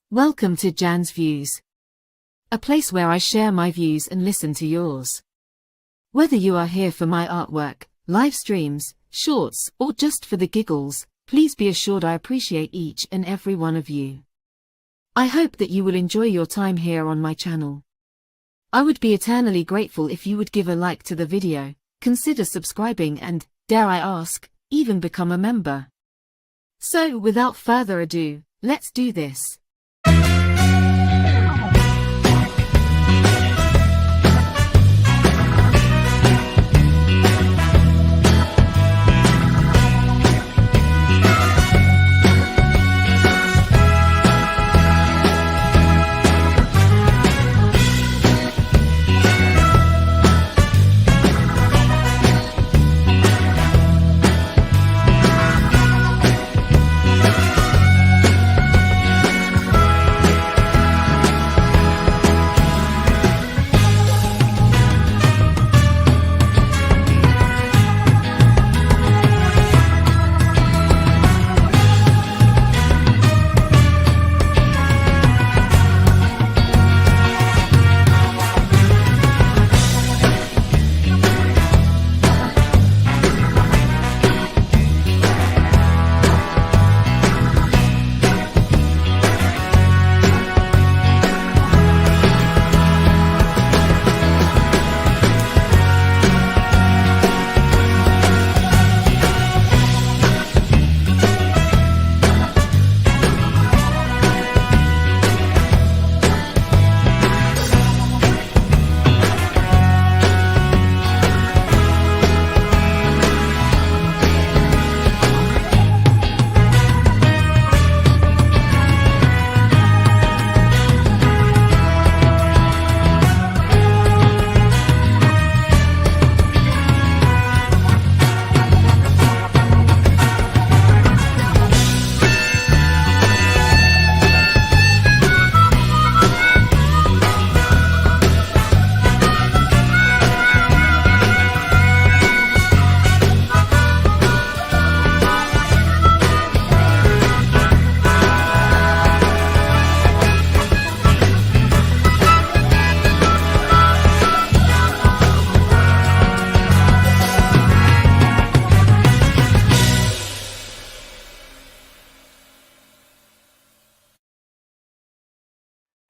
Welcome to Jan's Views, a place where I share my views and listen to yours. Whether you are here for my artwork, live streams, shorts, or just for the giggles, please be assured I appreciate each and every one of you. I hope that you will enjoy your time here on my channel. I would be eternally grateful if you would give a like to the video, consider subscribing and, dare I ask, even become a member. So without further ado, let's do this.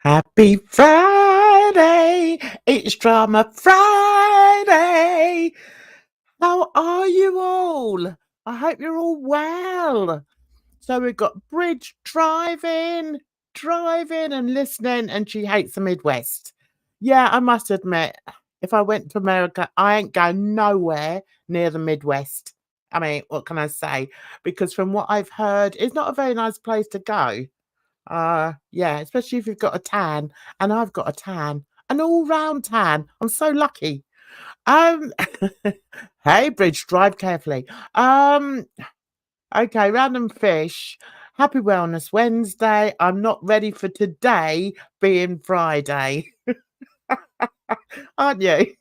Happy Friday! It's Drama Friday! How are you all? I hope you're all well. So we've got Bridge driving and listening, and she hates the Midwest. Yeah, I must admit, if I went to America, I ain't going nowhere near the Midwest. I mean, what can I say? Because from what I've heard, it's not a very nice place to go. Yeah, especially if you've got a tan, and I've got a tan, an all-round tan. I'm so lucky. Um, hey, Bridge, drive carefully. Okay, random fish. Happy Wellness Wednesday. I'm not ready for today being Friday. Aren't you?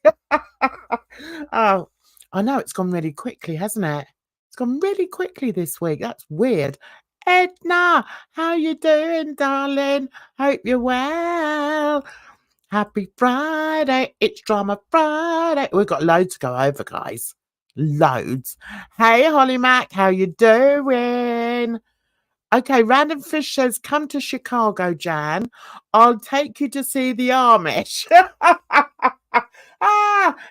Oh, I know it's gone really quickly, hasn't it? It's gone really quickly this week. That's weird. Edna, how you doing, darling? Hope you're well. Happy Friday. It's Drama Friday. We've got loads to go over, guys. Loads. Hey, Holly Mac, how you doing? Okay, Random Fish says, come to Chicago, Jan. I'll take you to see the Amish.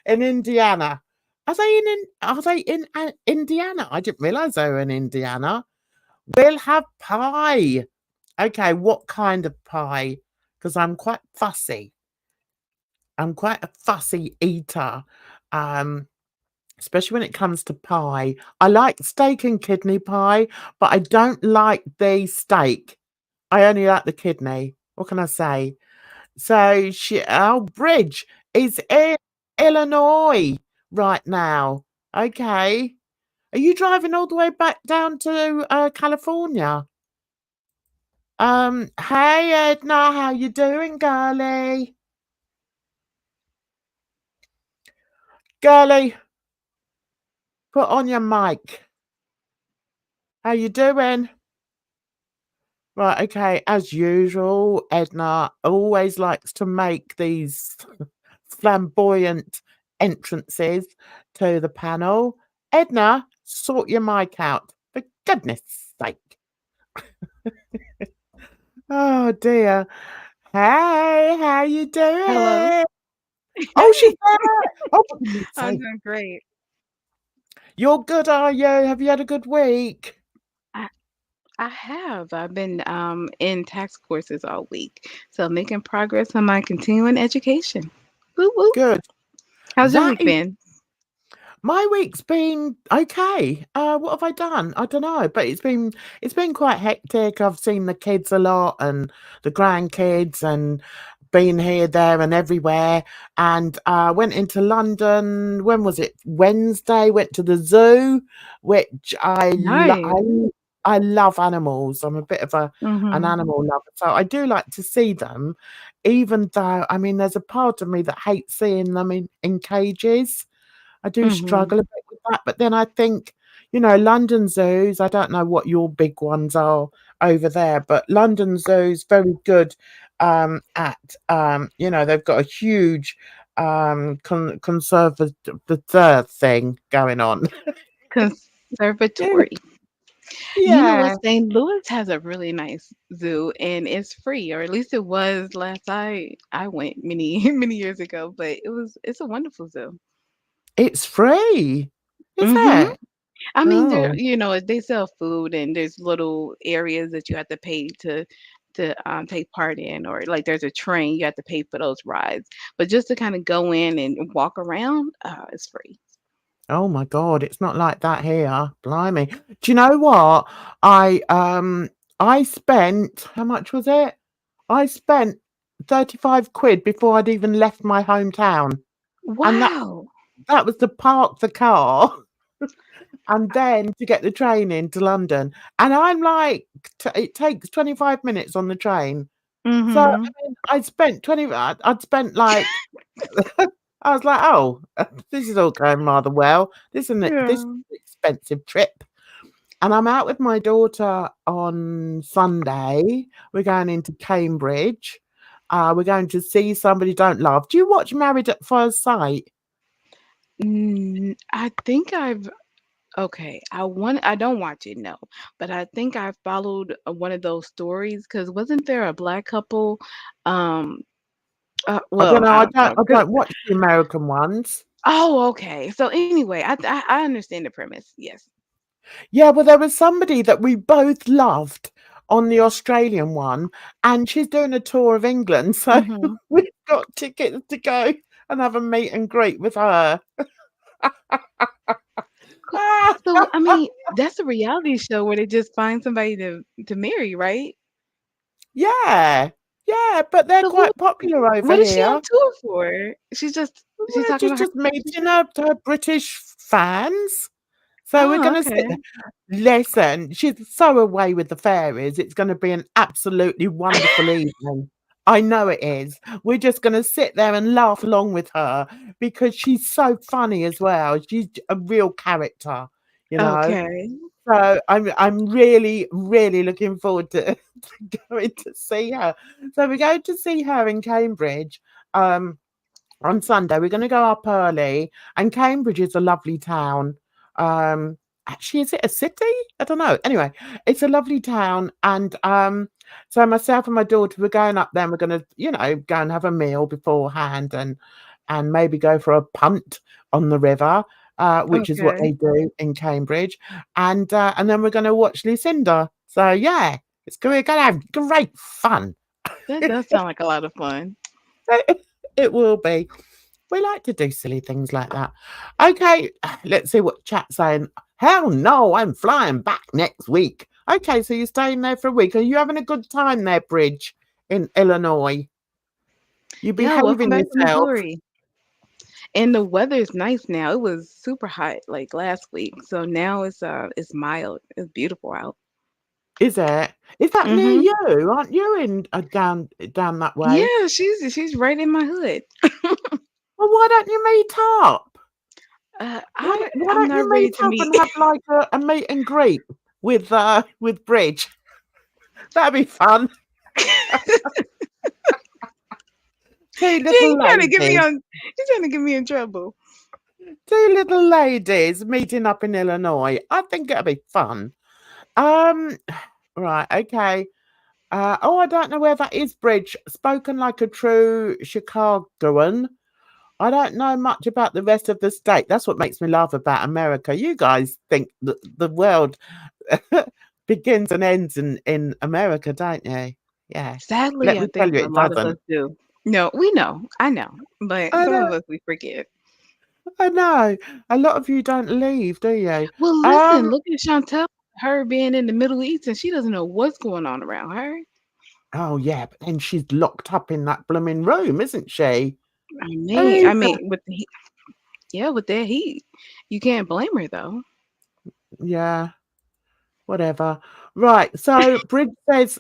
In Indiana. Are they in Indiana? I didn't realize they were in Indiana. We'll have pie. Okay, what kind of pie? Because I'm quite fussy. I'm quite a fussy eater. Especially when it comes to pie. I like steak and kidney pie, but I don't like the steak. I only like the kidney. What can I say? So Bridge is in Illinois right now. Okay. Are you driving all the way back down to California? Hey Edna, how you doing, girlie? Girlie, put on your mic. How you doing? Right, okay. As usual, Edna always likes to make these flamboyant entrances to the panel. Edna, sort your mic out, for goodness sake. Oh dear. Hey, how you Hello. doing? Oh, she's Hey, there. Oh, for goodness I'm sake. doing great. You're good, are you? Have you had a good week? I I have. I've been in tax courses all week, so making progress on my continuing education. Woo woo. Good. How's your That week is been? My week's been okay. What have I done? I don't know, but it's been quite hectic. I've seen the kids a lot and the grandkids and been here, there, and everywhere. And went into London. When was it? Wednesday. Went to the zoo, which Nice. I love animals. I'm a bit of an Mhm. animal lover, so I do like to see them. Even though, I mean, there's a part of me that hates seeing them in cages. I do Mhm. struggle a bit with that, but then I think, London zoos, I don't know what your big ones are over there, but London Zoo's very good, at, they've got a huge, conservative thing going on. Yeah, Conservatory. You know what? yeah, St. Louis has a really nice zoo, and it's free, or at least it was last I went many many years ago. But it's a wonderful zoo. it's free. Is Mhm. it? I mean, Oh. they sell food and there's little areas that you have to pay to take part in, or like there's a train you have to pay for those rides. But just to kind of go in and walk around, it's free. Oh my god, it's not like that here. Blimey. Do you know what? I spent how much was it? I spent 35 quid before I'd even left my hometown. And Wow. that was to park the car and then to get the train into London. And I'm like, it takes 25 minutes on the train. So I Mhm. mean, I'd spent like I was like, "Oh, this is all going rather well. This is Yeah. an expensive trip." And I'm out with my daughter on Sunday. We're going into Cambridge. We're going to see Somebody Don't Love. Do you watch Married at First Sight? I think I've okay. I don't watch it, no, but I think I followed one of those stories because wasn't there a black couple? Um, I don't well, know. I I don't don't. know. I don't watch the American ones. Oh, okay. So anyway, I understand the premise. Yes. Yeah, well, there was somebody that we both loved on the Australian one, and she's doing a tour of England, so Mhm. we've got tickets to go and have a meet and greet with her. Cool. So I mean, that's a reality show where they just find somebody to marry, right? Yeah, yeah, but they're So who? quite popular over What is she on here. tour for? She's Well, talking she's about her just relationship. meeting her British fans. So we're Oh, gonna sit okay. there. Listen, she's so away with the fairies, it's gonna be an absolutely wonderful evening. I know it is. We're just gonna sit there and laugh along with her because she's so funny as well. She's a real character, you know? Okay. So I'm really, really looking forward to to going to see her. So we're going to see her in Cambridge, on Sunday. We're gonna go up early, and Cambridge is a lovely town. Actually, is it a city? I don't know. Anyway, it's a lovely town, and so myself and my daughter we're going up there. And we're gonna, go and have a meal beforehand, and maybe go for a punt on the river, which is what Okay. they do in Cambridge, and then we're gonna watch Lucinda. So yeah, we're gonna have great fun. That does sound like a lot of fun. It will be. We like to do silly things like that. Okay, let's see what chat's saying. Hell no, I'm flying back next week. Okay, so you're staying there for a week. Are you having a good time there, Bridge, in Illinois? You Yeah, welcome behaving back to yourself? Missouri. And the weather is nice now. It was super hot like last week. So now it's mild. It's beautiful out. Is it? Is that near Mhm. you? Aren't you in down that way? Yeah, she's right in my hood. Well, why don't you meet up? Why I'm don't not you ready meet to up meet. and have like a meet and greet with Bridge? That'd be fun. Two Jay, little ladies. you trying to get me in trouble. Two little ladies meeting up in Illinois. I think it'll be fun. Um, right, okay. Oh, I don't know where that is, Bridge. Spoken like a true Chicagoan. I don't know much about the rest of the state. That's what makes me laugh about America. You guys think that the world begins and ends in America, don't you? Yeah. Sadly, Let I me tell think you, a it lot of us doesn't. do. No, we know. I know. But I some know. of us we forget. I know. A lot of you don't leave, do you? Well, listen, Um. look at Chantel, her being in the Middle East, and she doesn't know what's going on around her. Oh yeah, but then she's locked up in that blooming room, isn't she? I Hey, mean, with the heat, yeah, with that heat, you can't blame her though. yeah. Whatever. Right. So Bridge says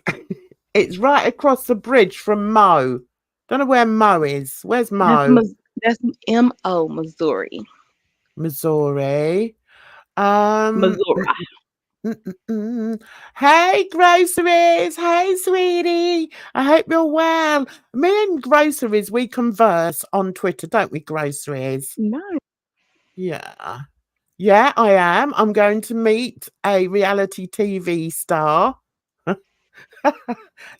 it's right across the bridge from Mo. Don't know where Mo is. Where's That's Mo? that's M.O. Missouri, Missouri. Um. Missouri. mm, mm, mm. Hey, groceries. Hey, sweetie. I hope you're well. Me and groceries, we converse on Twitter, don't we, groceries? Nice. Yeah. Yeah, I am. I'm going to meet a reality TV star.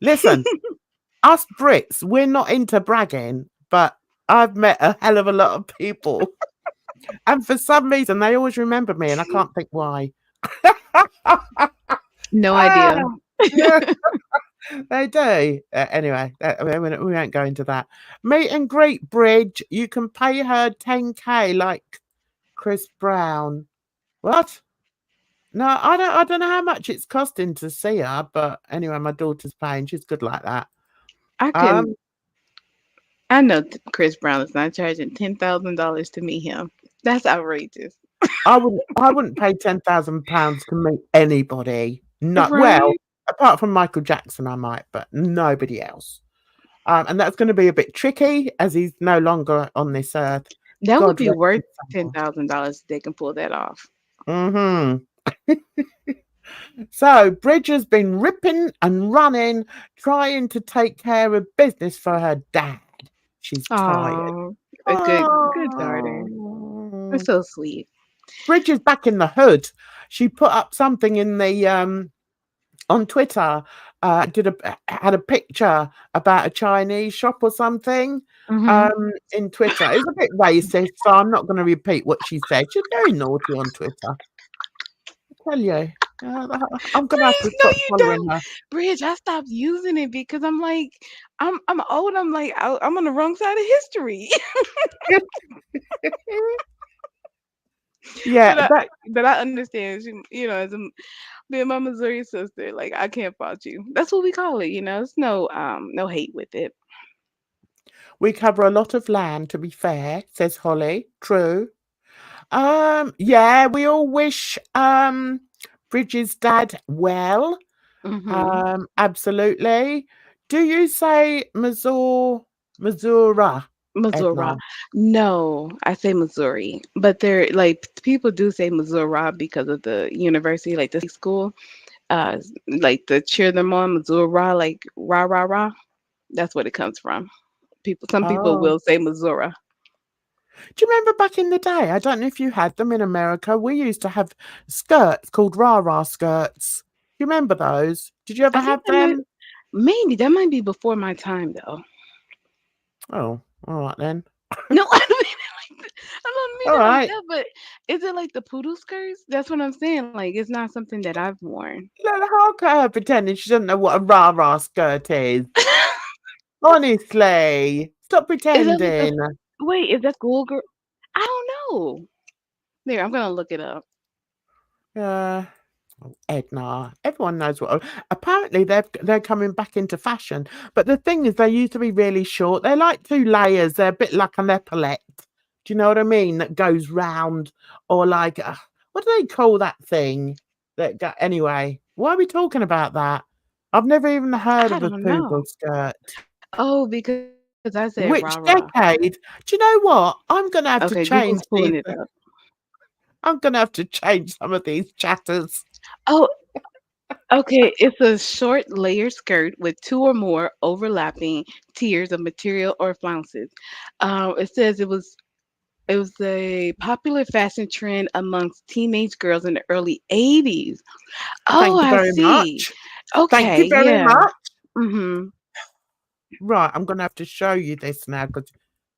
Listen, us Brits, we're not into bragging, but I've met a hell of a lot of people. And for some reason, they always remember me, and I can't think why. No Ah, idea. yeah, they do. Anyway, I mean, we won't go into that. Meet and greet Bridge. You can pay her 10K like Chris Brown. What? No, I don't know how much it's costing to see her, but anyway, my daughter's paying. She's good like that. I can. Um, I know Chris Brown is not charging $10,000 to meet him. That's outrageous, I wouldn't pay £10,000 to meet anybody. No, well, right? apart from Michael Jackson, I might, but nobody else. And that's going to be a bit tricky as he's no longer on this earth. That would God be rest worth his soul. $10,000 if they can pull that off. Mm-hmm. So Bridge has been ripping and running, trying to take care of business for her dad. She's tired. Oh, a good daughter. That's Oh. so sweet. Bridge is back in the hood. She put up something in the on Twitter. Had a picture about a Chinese shop or something. Hmm. In Twitter. It's a bit racist, so I'm not going to repeat what she said. She's very naughty on Twitter. I tell you. I'm gonna have to Bridge, no, stop you following don't. her. Bridge, I stopped using it because I'm like, I'm old. I'm like, I'm on the wrong side of history. Yeah, but I that but I understand. As being my Missouri sister, like I can't fault you. That's what we call it. It's no hate with it. we cover a lot of land, to be fair, says Holly. True. Yeah, we all wish Bridget's dad well. Hmm. Absolutely. Do you say Missouri, Missouri. Edna? No, I say Missouri, but they're like people do say Missouri because of the university, like the school. Uh, like the cheer them on, Missouri, like rah rah rah. That's what it comes from. Some people Oh. will say Missouri. Do you remember back in the day? I don't know if you had them in America. We used to have skirts called rah-rah skirts. Do you remember those? Did you ever I think have them? that might be before my time though. Oh, all right then. No, I don't mean it like that. I don't mean All it like right. that, but is it like the poodle skirts? That's what I'm saying. Like it's not something that I've worn. Look, look at her pretending she doesn't know what a rah-rah skirt is. Honestly, stop Is that like pretending. wait, is that schoolgirl? I don't know. There, I'm gonna look it up. Uh, Edna. Everyone knows what. Apparently, they're coming back into fashion. But the thing is, they used to be really short. They're like two layers. They're a bit like an epaulette. Do you know what I mean? That goes round, or like what do they call that thing? Anyway. Why are we talking about that? I've never even heard I of a don't know. poodle skirt. Oh, because I said rah rah. Which decade? Do you know what? I'm gonna have to Okay, Google's change pulling these. it up. I'm gonna have to change some of these chatters. Oh, Okay, it's a short layered skirt with two or more overlapping tiers of material or flounces. It says it was a popular fashion trend amongst teenage girls in the early 80s. Oh, Thank you I very see. much. Thank Okay, you very yeah. much. Mhm. Right, I'm gonna have to show you this now because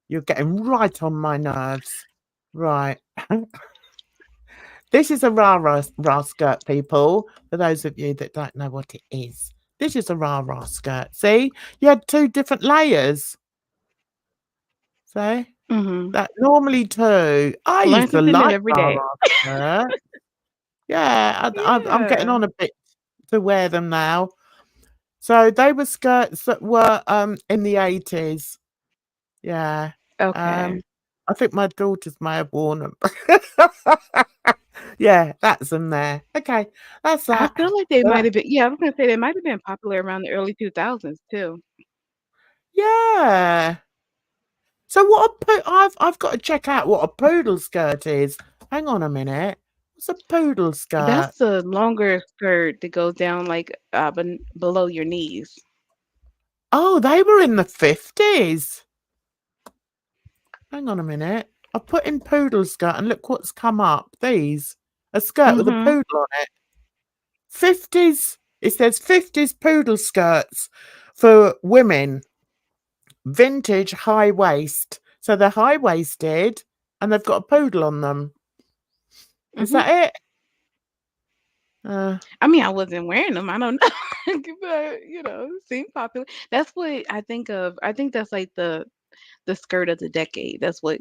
you're getting right on my nerves. Right. This is a rah skirt, people. For those of you that don't know what it is, this is a rah skirt. See, you had two different layers. See, Mhm. that normally two. I Learn used to something new like every day. rah skirt. Yeah, I'm getting Yeah. on a bit to wear them now. So they were skirts that were in the 80s. Yeah. Okay. Um, I think my daughters may have worn them. Yeah, that's them there. Okay, that's I that. feel like they So might that have been, yeah, I was gonna say they might have been popular around the early 2000s too. yeah. So what a I've got to check out what a poodle skirt is. Hang on a minute. What's a poodle skirt? That's the longer skirt that goes down like below your knees. Oh, they were in the 50s. Hang on a minute. I put in poodle skirt and look what's come up. These. A skirt with a Mhm. poodle on it. 50s. It says 50s poodle skirts for women. Vintage high waist. So they're high waisted and they've got a poodle on them. Is Mhm. that it? Uh, I mean, I wasn't wearing them. I don't know, but seemed popular. That's what I think of. I think that's like the skirt of the decade. That's what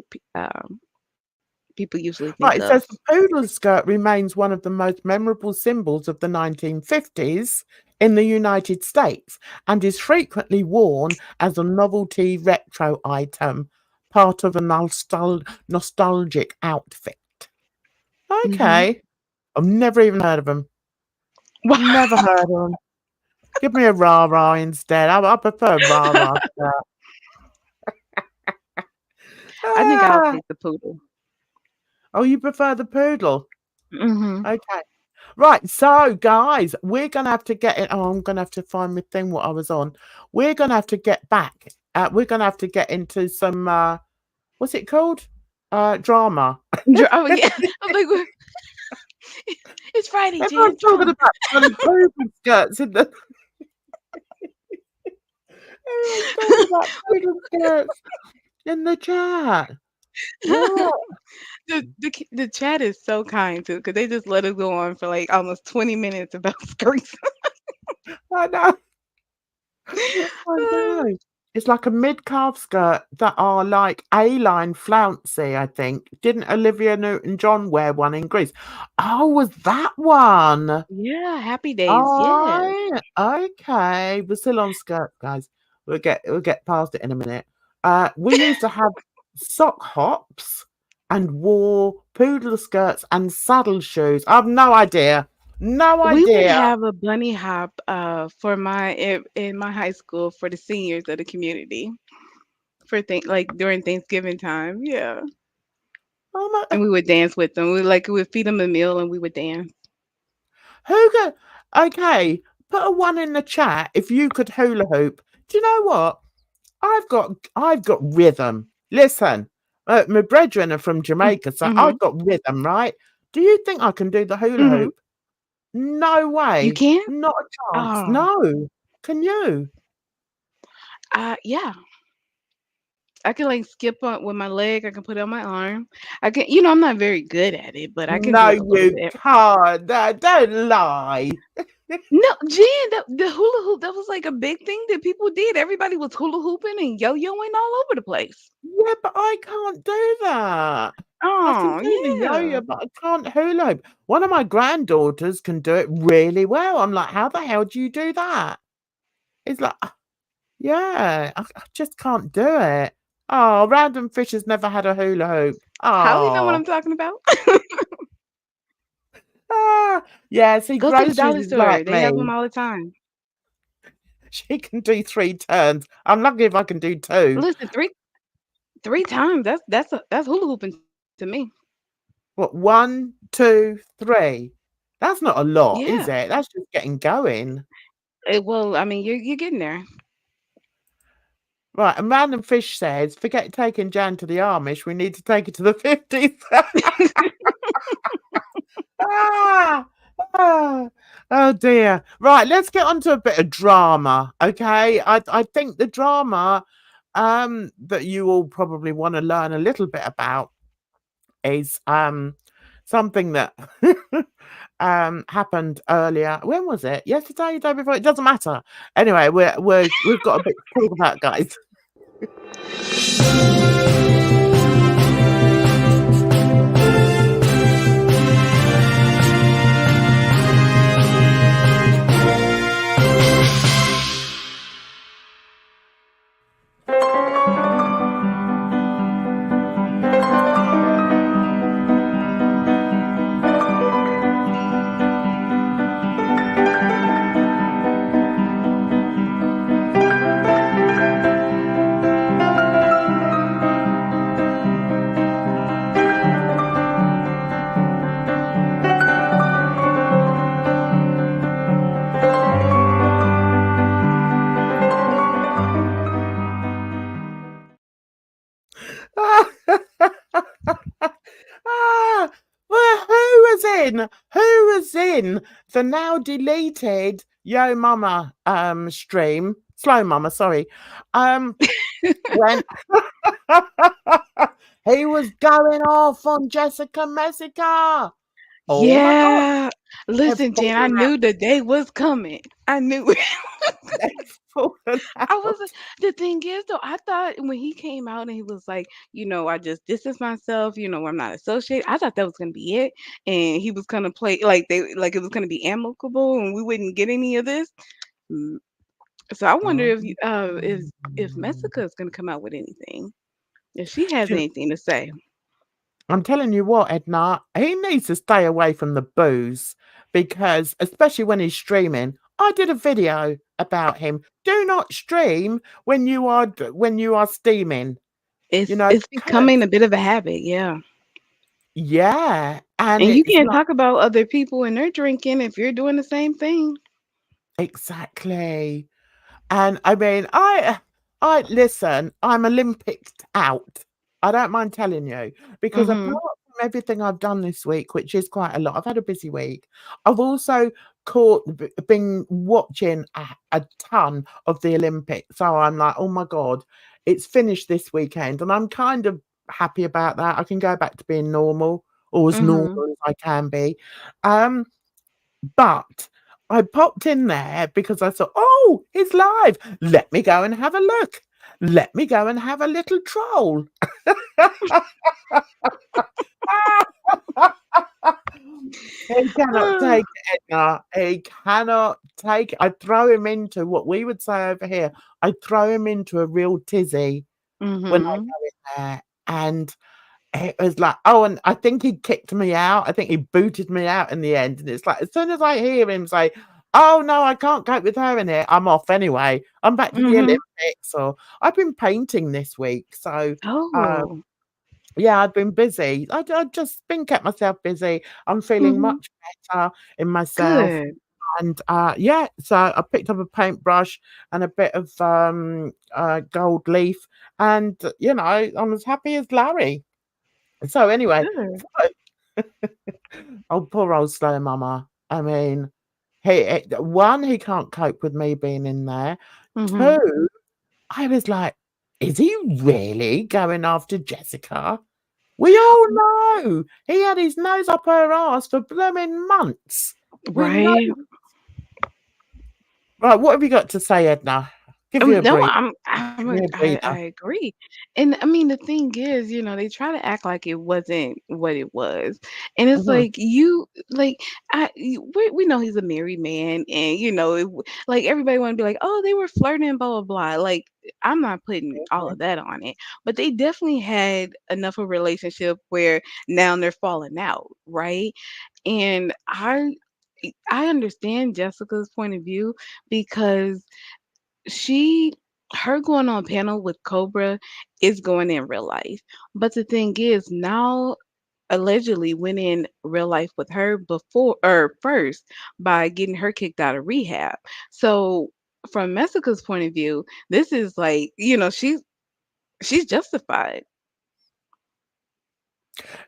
people usually think right, it of. says the poodle skirt remains one of the most memorable symbols of the 1950s in the United States and is frequently worn as a novelty retro item, part of a nostalgic outfit. Mhm. Okay. I've never even heard of them. Wow. Never heard of them. Give me a rah-rah instead. I prefer rah-rah skirt. I think I'll Ah! take the poodle. Oh, you prefer the poodle? Mhm. Okay. Right, so guys, we're gonna have to get it. Oh, I'm gonna have to find my thing what I was on. We're gonna have to get back. We're gonna have to get into some what's it called? Drama. Oh yeah. I'm like, it's Friday, Jen. Everyone's talking Come about bloody poodle skirts in the everyone's talking about poodle skirts in the chat. on. Right. The chat is so kind too, because they just let us go on for like almost 20 minutes about skirts. I know. I know. It's like a mid-calf skirt that are like A-line flouncy, I think. Didn't Olivia Newton-John wear one in Greece? Oh, was that one? Yeah, happy days. Yes. Oh, okay. We're still on skirts, guys. We'll get past it in a minute. We used to have sock hops and wore poodle skirts and saddle shoes. I've no idea. No We would idea. have a bunny hop for in my high school for the seniors of the community for like during Thanksgiving time. Yeah. Oh my, And we would dance with them. We would feed them a meal and we would dance. who go? Okay, put a one in the chat if you could hula hoop. Do you know what? I've got rhythm. Listen, my brethren are from Jamaica, so Mhm. I've got rhythm, right? Do you think I can do the hula Mhm. hoop? No You way, can? not a chance. Oh. No, can you? Yeah. I can like skip on with my leg. I can put it on my arm. I can, I'm not very good at it, but I can No, do it a little you bit. can't. No, don't lie. No, Jen, the hula hoop, that was like a big thing that people did. Everybody was hula hooping and yo-yoing all over the place. Yeah, but I can't do that. I can Oh, do the yeah. yo-yo, but I can't hula hoop. One of my granddaughters can do it really well. I'm like, how the hell do you do that? It's like, yeah, I just can't do it. Oh, Random Fish has never had a hula hoop. How you know what Oh, I'm talking about? yeah. See, Go to the Groceries dollar is like store. They have them me. all the time. She can do three turns. I'm lucky if I can do two. Listen, three times. That's hula hooping to me. What, one, two, three? That's not a lot, is Yeah. it? That's just getting going. Well, I mean, you're getting there. Right, and Random Fish says, "Forget taking Jan to the Amish, we need to take her to the 50s." Ah! Ah! Oh, dear. Right, let's get on to a bit of drama, okay? I think the drama, that you all probably wanna learn a little bit about is, something that, happened earlier. When was it? Yesterday? Day before? It doesn't matter. Anyway, we've got a bit to talk about, guys. Ah, well, who was in? Who was in the now deleted Yo Mama stream? Slow Mama, sorry. When he was going off on Jessica Messica. Oh my God, Yeah. they've Listen, Jen, I fallen out. knew the day was coming. I knew it. They've fallen I was out. the thing is though, I thought when he came out and he was like, I just distance myself, I'm not associated. I thought that was gonna be it. And he was gonna play like it was gonna be amicable and we wouldn't get any of this. Mm, So I wonder Oh. if Messica is gonna come out with anything. If she has Do you anything to say. I'm telling you what, Edna, he needs to stay away from the booze because, especially when he's streaming, I did a video about him. Do not stream when when you are steaming, It's becoming because a bit of a habit, yeah. yeah, and And you it's can't like talk about other people and they're drinking if you're doing the same thing. exactly. And I mean, I listen, I'm Olympicked out. I don't mind telling you because apart Mhm. from everything I've done this week, which is quite a lot, I've had a busy week. I've also been watching a ton of the Olympics. So I'm like, oh my God, it's finished this weekend. And I'm kind of happy about that. I can go back to being normal or as normal Mhm. as I can be. Um, but I popped in there because I thought, "Oh, it's live. Let me go and have a look. Let me go and have a little troll." He cannot Ah, take it, Edna. He cannot take it. I throw him into what we would say over here, I throw him into a real tizzy when I mhm. go in there, and it was like, oh, and I think he kicked me out. I think he booted me out in the end. And it's like, as soon as I hear him say, "Oh no, I can't cope with her in here," I'm off anyway. I'm back to the Mhm. Olympics. Or I've been painting this week, so Oh, yeah, I've been busy. I just been kept myself busy. I'm feeling mhm. much better in myself. Good. And yeah, so I picked up a paintbrush and a bit of gold leaf, and I'm as happy as Larry. So anyway, Good. oh, poor old slow mama. I mean, one, he can't cope with me being in there. Mhm. Two, I was like, is he really going after Jessica? We all know he had his nose up her ass for blooming months. We know. Right. Right, what have you got to say, Edna? Give you a No, breather. I'm Give a, me a I breather. agree. And I mean the thing is, they try to act like it wasn't what it was. And it's Mhm. like we know he's a married man and like everybody want to be like, "Oh, they were flirting blah blah blah." Like I'm not putting all of that on it, but they definitely had enough of a relationship where now they're falling out, right? And I understand Jessica's point of view because she her going on panel with Cobra is going in real life. But the thing is now allegedly went in real life with her before or first by getting her kicked out of rehab. So from Messica's point of view, this is like, she's justified.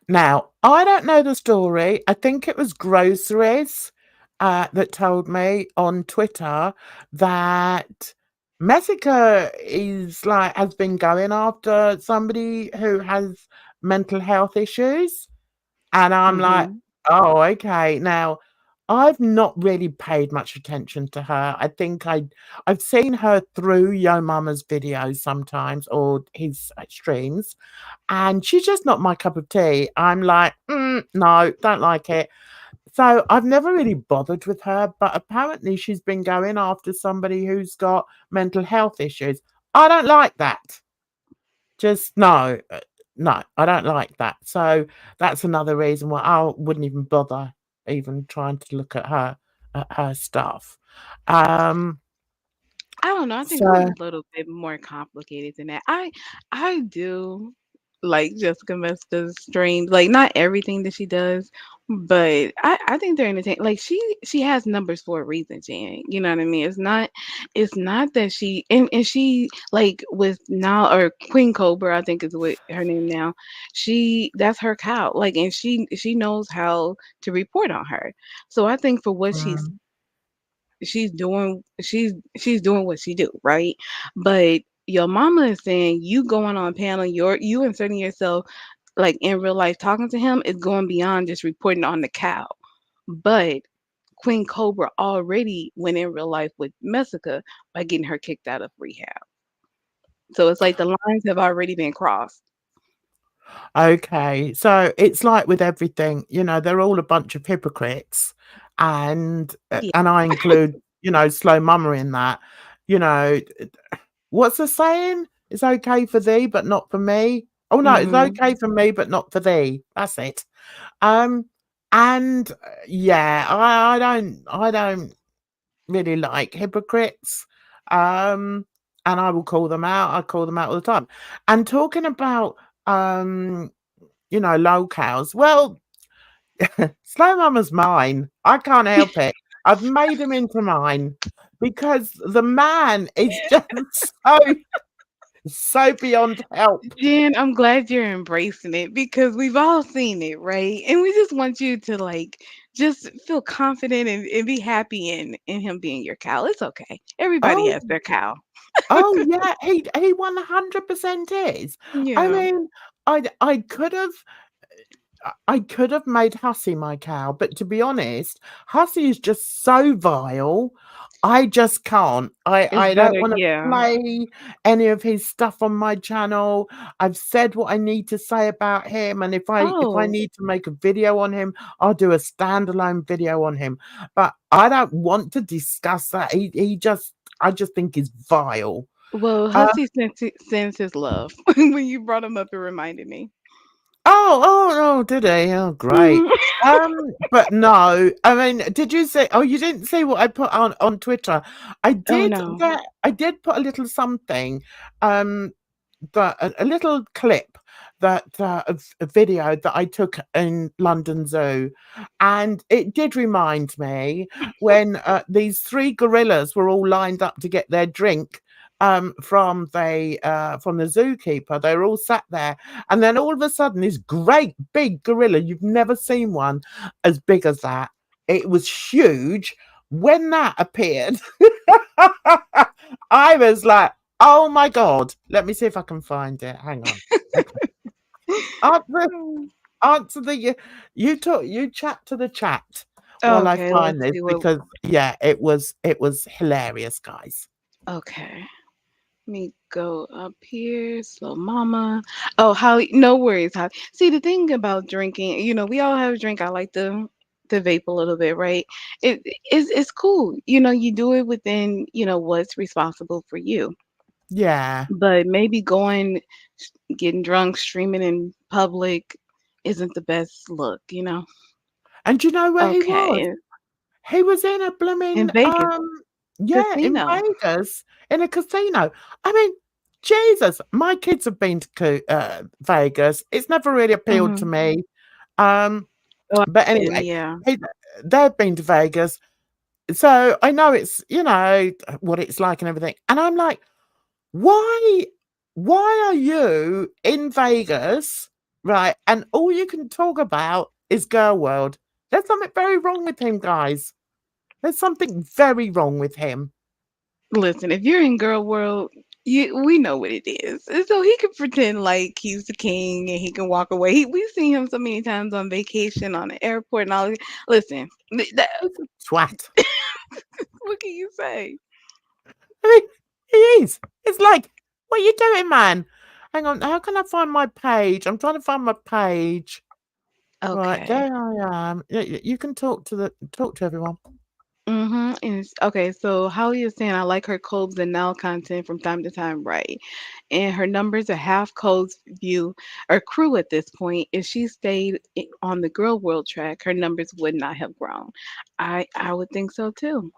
Now, I don't know the story. I think it was Groceries that told me on Twitter that Messica is like has been going after somebody who has mental health issues. And I'm like, Mhm. "Oh, okay." Now, I've not really paid much attention to her. I think I've seen her through Yo Mama's videos sometimes or his streams, and she's just not my cup of tea. I'm like, no, don't like it." So I've never really bothered with her, but apparently she's been going after somebody who's got mental health issues. I don't like that. Just no, no, I don't like that. So that's another reason why I wouldn't even bother even trying to look at her stuff. Um, I don't know. I think it's so a little bit more complicated than that. I do like Jessica Mesta's streams. Like not everything that she does, but I think they're entertaining. Like she has numbers for a reason, Jan. You know what I mean? It's not that and she like with now or Queen Cobra, I think is what her name now. That's her cow. Like and she knows how to report on her. So I think for what mm, she's doing what she do, right? But your mama is saying you going on panel, you inserting yourself like in real life talking to him is going beyond just reporting on the cow. But Queen Cobra already went in real life with Messica by getting her kicked out of rehab. So it's like the lines have already been crossed. okay. So it's like with everything, they're all a bunch of hypocrites, Yeah. and I include, Slow Mama in that. You know, what's the saying? It's okay for thee, but not for me. Oh no, it's Mhm. okay for me, but not for thee. That's it. Um, and yeah, I don't really like hypocrites. Um, and I will call them out. I call them out all the time. And talking about um, locales. Well, Slow Mama's mine. I can't help it. I've made him into mine because the man is just so beyond help. Jen, I'm glad you're embracing it because we've all seen it, right? And we just want you to like just feel confident and be happy in him being your cow. It's okay. Everybody Oh, has their cow. oh yeah, he 100% is. I Yeah. mean, I could have I could have made Hussy my cow, but to be honest, Hussy is just so vile. I just can't. I It's I don't better, want to yeah. play any of his stuff on my channel. I've said what I need to say about him, and if I Oh, need to make a video on him, I'll do a standalone video on him. But I don't want to discuss that. I just think he's vile. well, Uh, Hussy sends his love. When you brought him up, it reminded me. oh, did he? Oh, great. Mhm. But no, I mean, did you see? Oh, you didn't see what I put on Twitter. Oh no. I did put a little something, um, a little clip that of a video that I took in London Zoo, and it did remind me when these three gorillas were all lined up to get their drink from the zookeeper. They were all sat there, and then all of a sudden, this great big gorilla, you've never seen one as big as that. It was huge. When that appeared, I was like, oh my God. Let me see if I can find it. Hang on. Okay. Answer, answer you chat to the chat while I Okay, let's find this see what. because yeah, it was hilarious, guys. Okay. Let me go up here. Slow mama. Oh, Holly, no worries, Holly. See, the thing about drinking, we all have a drink. I like to vape a little bit, right? It's cool. You do it within, what's responsible for you. Yeah. But maybe getting drunk, streaming in public isn't the best look. And do you know where he Okay. was? He was in a In blooming, Vegas yeah, in casino. Vegas, in a casino. I mean, Jesus, my kids have been to Vegas. It's never really appealed to Hmm. me. Oh, But and anyway, yeah. he they've been to Vegas, so I know it's, what it's like and everything, and I'm like, "Why why are you in Vegas, right, and all you can talk about is Girl World?" There's something very wrong with him, guys. There's something very wrong with him. Listen, if you're in girl world, we know what it is. And so he can pretend like he's the king and he can walk away. We've seen him so many times on vacation, on the airport, and all. Listen, He's a twat. what can you say? I mean, he is. It's like, "What are you doing, man?" Hang on, how can I find my page? I'm trying to find my page. Right, Okay. there I am. You can talk to everyone. Okay, so Holly is saying I like her Coles and Now content from time to time, right? And her numbers are half Coles view or crew at this point. If she stayed on the Girl World track, her numbers would not have grown. I would think so too.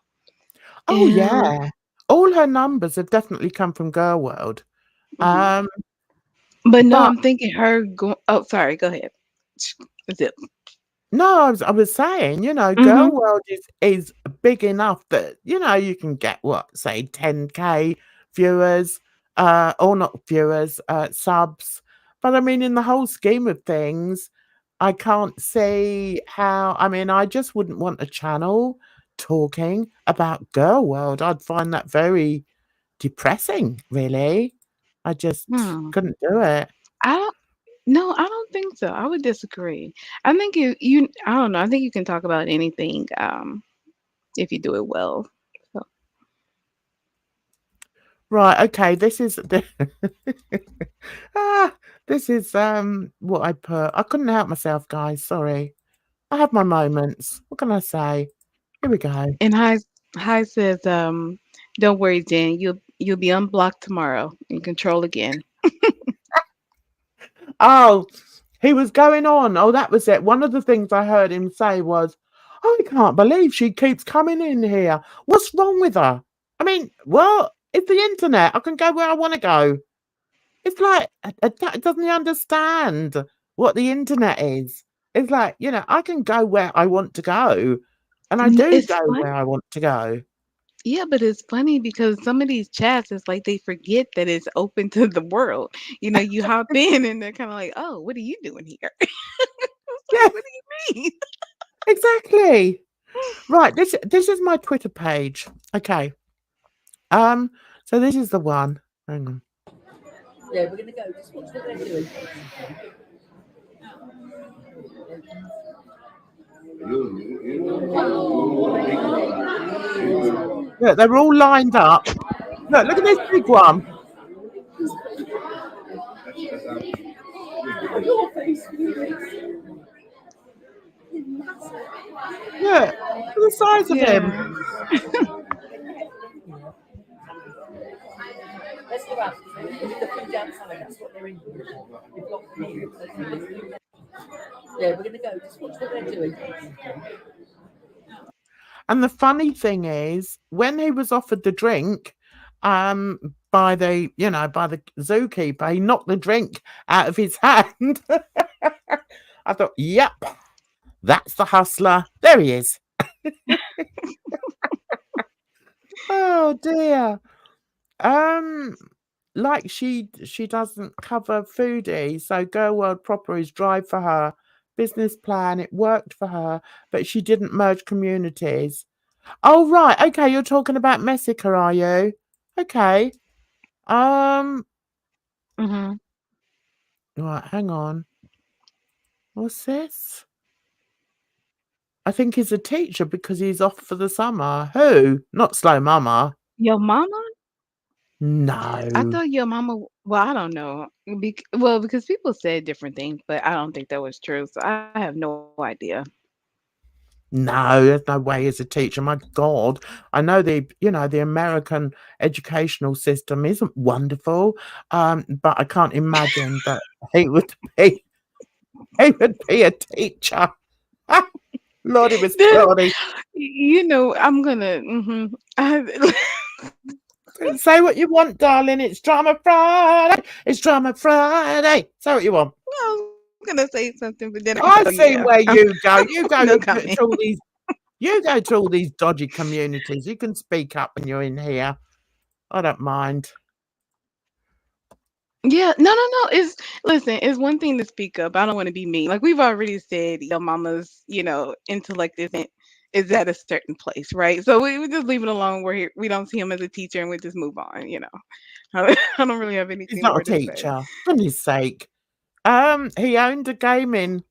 Oh, And yeah. All her numbers have definitely come from Girl World. mhm. Um, But no, but I'm thinking her go. Oh, sorry. Go ahead. Zip. no, I was saying, Girl Mhm. World is big enough that, you can get what, say 10K viewers, or not viewers, subs. But I mean, in the whole scheme of things, I can't see how. I mean, I just wouldn't want a channel talking about Girl World. I'd find that very depressing, really. I just Hmm. couldn't do it. I don't. No, I don't think so. I would disagree. I think you. I don't know. I think you can talk about anything. If you do it well. So. Right, okay, this is the ah, this is, what I put. I couldn't help myself, guys, sorry. I have my moments. What can I say? Here we go. And High says, don't worry, Jen. You'll be unblocked tomorrow and control again. Oh, he was going on. Oh, that was it. One of the things I heard him say was, "I can't believe she keeps coming in here. What's wrong with her?" I mean, well, it's the internet. I can go where I wanna go. It's like, doesn't he understand what the internet is? It's like, I can go where I want to go, and I do It's go fun. where I want to go. Yeah, but it's funny because some of these chats, it's like they forget that it's open to the world. You hop in and they're kind of like, "Oh, what are you doing here?" It's like, Yeah, "What do you mean?" exactly. Right, this is my Twitter page. Okay. Um, so this is the one. Hang on. Yeah, we're gonna go. Just watch what they're doing. Look, they're all lined up. Look at this big one. Your face. Look at the size of him. Yeah. Let's go out. The food outside. That's what they're in. They've got me. Yeah, we're gonna go. Just watch what they're doing. And the funny thing is, when he was offered the drink, by the zookeeper, he knocked the drink out of his hand. I thought, yep, that's the hustler. There he is. Oh dear. Um, like she doesn't cover foodie, so Girl World Proper is drive for her. Business plan, it worked for her, but she didn't merge communities. Oh, right. Okay, you're talking about Messica, are you? Okay. Um, Hmm. right, hang on. What's this? I think he's a teacher because he's off for the summer. Who? Not Slow Mama. Your mama? I No. thought your mama. Well, I don't know. Well, because people said different things, but I don't think that was true. So I have no idea. No, there's no way he's a teacher. My God. I know the American educational system isn't wonderful. But I can't imagine that he would be he would be a teacher. Lordy was Lordy. I'm gonna. I, Say what you want, darling. It's Drama Friday. It's Drama Friday. Say what you want. gonna say something, but then I I go, see yeah, where you go. You go no to comment. all these. You go to all these dodgy communities. You can speak up when you're in here. I don't mind. Yeah, no. It's one thing to speak up. I don't want to be mean. Like we've already said, your mama's, intellect is at a certain place, right? So we just leave it alone. We don't see him as a teacher, and we just move on. I don't really have He's anything not a more to say. teacher, for his sake. He owned a gaming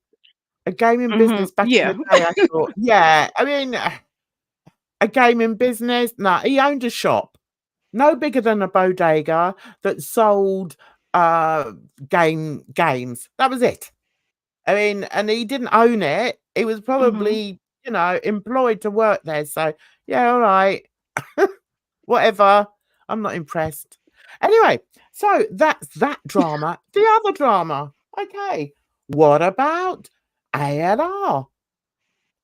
business back in Yeah. the day. I thought, yeah. I mean, a gaming business. No, he owned a shop, no bigger than a bodega that sold games. That was it. I mean, and he didn't own it. He was hmm probably, employed to work there. So yeah, all right. Whatever. I'm not impressed. Anyway, so that's that drama. The other drama. Okay. What about ALR?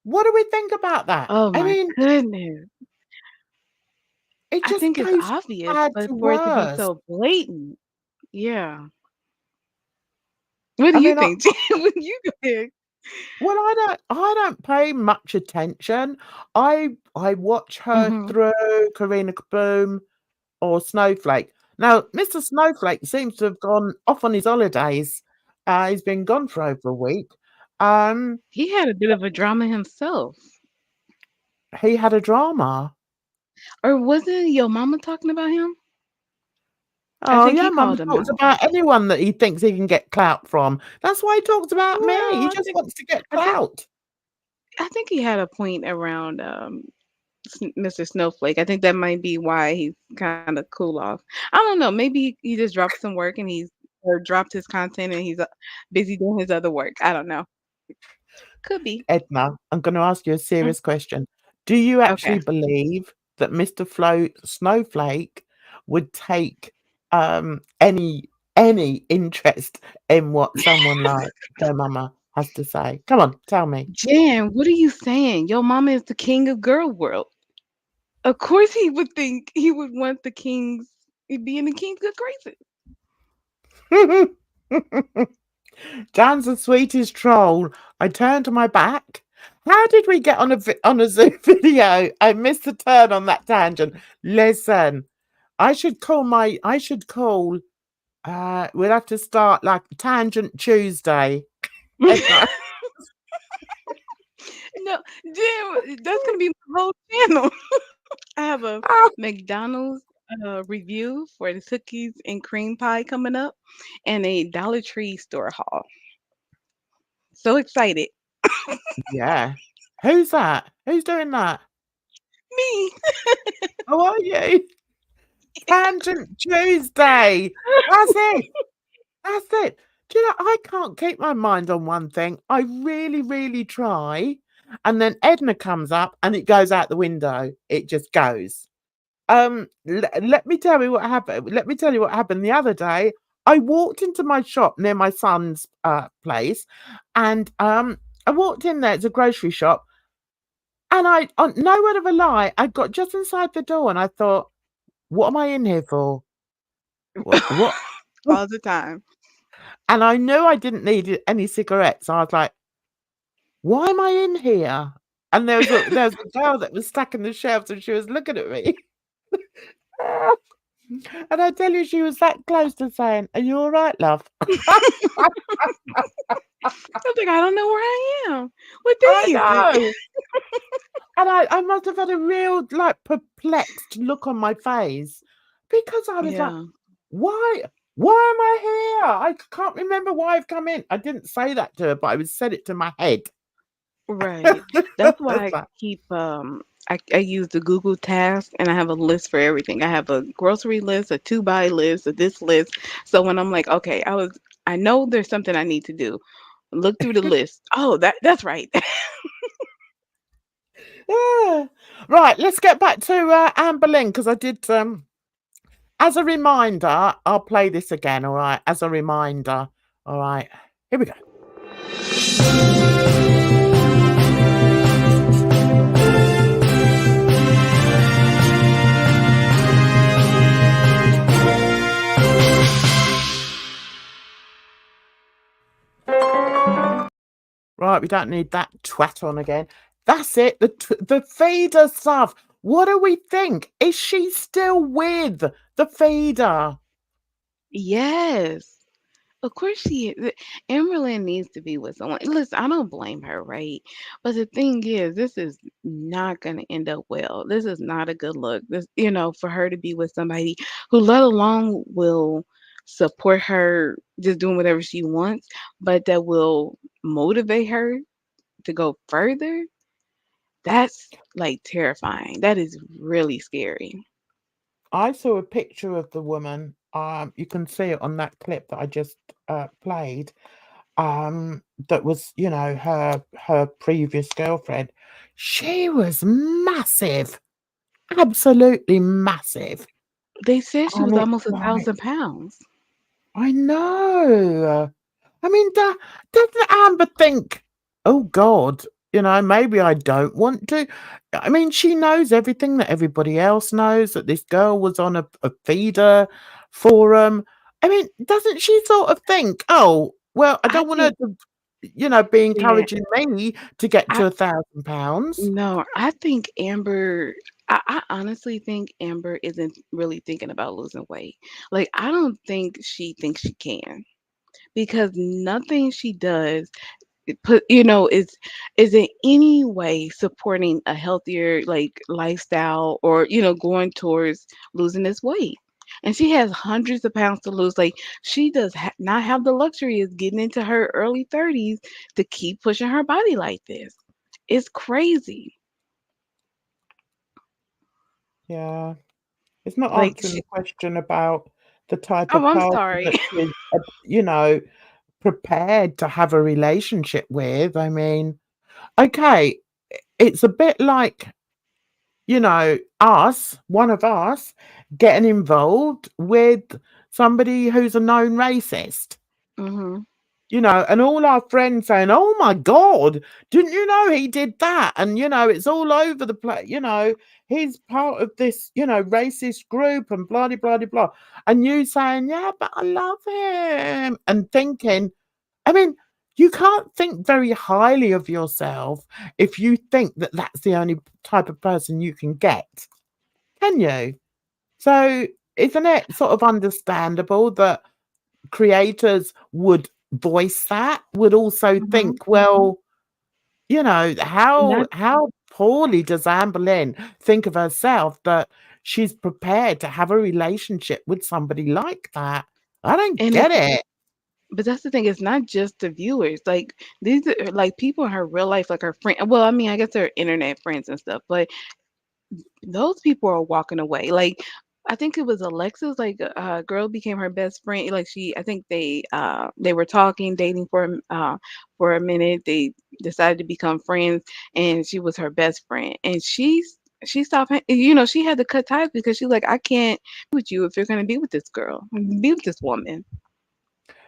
What do we think about that? Oh I my mean, goodness. it I just think it's goes from obvious, bad but to for it to be worse. so blatant. Yeah. What do I you mean, think? When you go ahead. well, I don't pay much attention. I watch her hmm through Karina Kaboom or Snowflake. Now, Mr. Snowflake seems to have gone off on his holidays. He's been gone for over a week. Um, He had a bit of a drama himself. he had a drama. Or wasn't your mama talking about him? I Oh think yeah, he Mum called him talks out. about anyone that he thinks he can get clout from. That's why he talks about me. Well, He just wants to get I think clout. I think he had a point around Mr. Snowflake. I think that might be why he's kind of cool off. I don't know. Maybe he just dropped some work and he's or dropped his content and he's busy doing his other work. I don't know. Could be. Edna, I'm going to ask you a Mm, serious question. Do you Okay. actually believe that Mr. Snowflake would take any interest in what someone like her mama has to say? Come on, tell me. Jan, what are you saying? Your mama is the king of girl world. Of course he would think he would want the kings be in the king's good graces. Dan's the sweetest troll. I turned to my back. How did we get on a Zoom video? I missed the turn on that tangent. Listen, I should call. We'll have to start like Tangent Tuesday. Edna. No, Jan, that's gonna be my whole channel. I have a McDonald's review for the cookies and cream pie coming up and a Dollar Tree store haul. So excited. Yeah. Who's that? Who's doing that? Me. How are you? Tangent Tuesday. That's it. That's it. Do you know, I can't keep my mind on one thing. I really, really try. And then Edna comes up and it goes out the window. It just goes. Let me tell you what happened. Let me tell you what happened the other day. I walked into my shop near my son's place, and I walked in there. It's a grocery shop, and no word of a lie, I got just inside the door, and I thought, "What am I in here for? What?" All the time. And I knew I didn't need any cigarettes. I was like, "Why am I in here?" And there was a girl that was stacking the shelves, and she was looking at me. And I tell you, she was that close to saying, "Are you all right, love?" I was like, I don't know where I am. What day I is it? know. And I must have had a real, like, perplexed look on my face because I was like, Yeah, "Why? Why am I here? I can't remember why I've come in." I didn't say that to her, but I said it to my head. right. That's why It's I like, keep I use the Google Task and I have a list for everything. I have a grocery list, a to buy list, a this list. So when I'm like, okay, I know there's something I need to do. Look through the list. Oh, that's right. yeah. Right, let's get back to Anne Boleyn because I did. As a reminder, I'll play this again. All right, as a reminder. All right, here we go. Right, we don't need that twat on again. That's it. The feeder stuff. What do we think? Is she still with the feeder? Yes. Of course she is. Amberlynn needs to be with someone. Listen, I don't blame her, right? But the thing is, this is not going to end up well. This is not a good look. This, for her to be with somebody who, let alone, will support her just doing whatever she wants, but that will motivate her to go further. That's like terrifying. That is really scary. I saw a picture of the woman. You can see it on that clip that I just played. That was, her previous girlfriend. She was massive, absolutely massive. They said she And was it's almost a like, thousand pounds. I know. I mean, doesn't Amber think, oh God, maybe I don't want to? I mean, she knows everything that everybody else knows, that this girl was on a feeder forum. I mean, doesn't she sort of think, oh, well, I I don't want her think to, be that encouraging me to get I to £1,000? no, I think Amber. I honestly think Amber isn't really thinking about losing weight. Like, I don't think she thinks she can, because nothing she does is in any way supporting a healthier like lifestyle, or going towards losing this weight. And she has hundreds of pounds to lose. Like, she does not have the luxury of getting into her early 30s to keep pushing her body like this. It's crazy. Yeah. It's not Like, answering the question about the type oh, of I'm person sorry. that she's, you know, prepared to have a relationship with. I mean, okay, it's a bit like, one of us, getting involved with somebody who's a known racist. Hmm. And all our friends saying, "Oh my God, didn't you know he did that?" And it's all over the place. He's part of this, racist group, and blah de blah de blah. And you saying, "Yeah, but I love him," and thinking, I mean, you can't think very highly of yourself if you think that that's the only type of person you can get, can you? So, isn't it sort of understandable that creators would voice that, would also Hmm. think, well, And how poorly does Amber Lynn think of herself that she's prepared to have a relationship with somebody like that? I don't and get it's it. but that's the thing, it's not just the viewers. Like, these are like people in her real life, like her friend. Well, I mean, I guess they're internet friends and stuff, but those people are walking away. Like, I think it was Alexis, like a girl became her best friend. Like, I think they were talking, dating for a minute. They decided to become friends, and she was her best friend. And she stopped, she had to cut ties because she's like, I can't be with you if you're gonna be with this girl, be with this woman.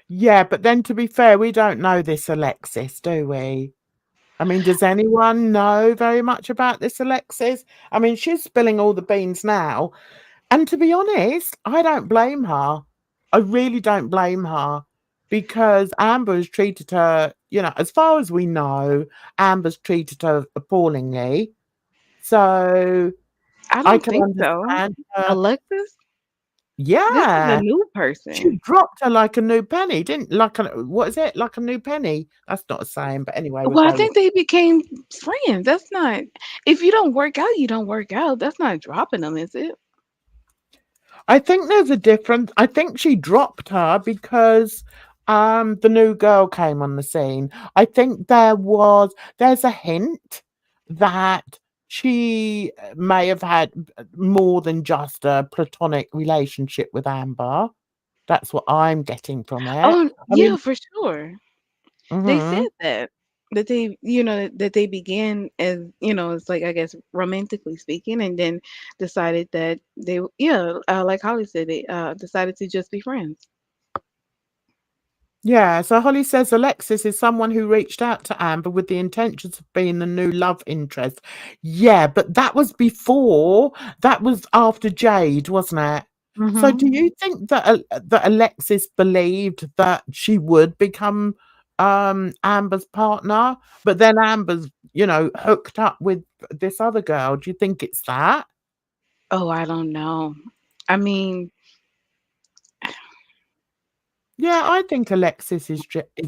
Yeah, but then to be fair, we don't know this Alexis, do we? I mean, does anyone know very much about this Alexis? I mean, she's spilling all the beans now. And to be honest, I don't blame her. I really don't blame her, because Amber's treated her, as far as we know, Amber's treated her appallingly. So I I don't can think so. understand her. Alexis, this is a Yeah. new She person. dropped her like a new penny, didn't like a what is it? Like a new penny. That's not a saying, but anyway, we'll Well, I go with think they became friends. That's not, if you don't work out, you don't work out. That's not dropping them, is it? I think there's a difference. I think she dropped her because the new girl came on the scene. I think there's a hint that she may have had more than just a platonic relationship with Amber. That's what I'm getting from it. Oh, I yeah, mean, for sure. They said mhm. that that they began as, it's like, I guess, romantically speaking, and then decided that like Holly said, they decided to just be friends. Yeah, so Holly says Alexis is someone who reached out to Amber with the intentions of being the new love interest. Yeah, but that was after Jade, wasn't it? So Hmm. do you think that that Alexis believed that she would become Amber's partner, but then Amber's, hooked up with this other girl. Do you think it's that? Oh, I don't know. I mean, Yeah, I think Alexis is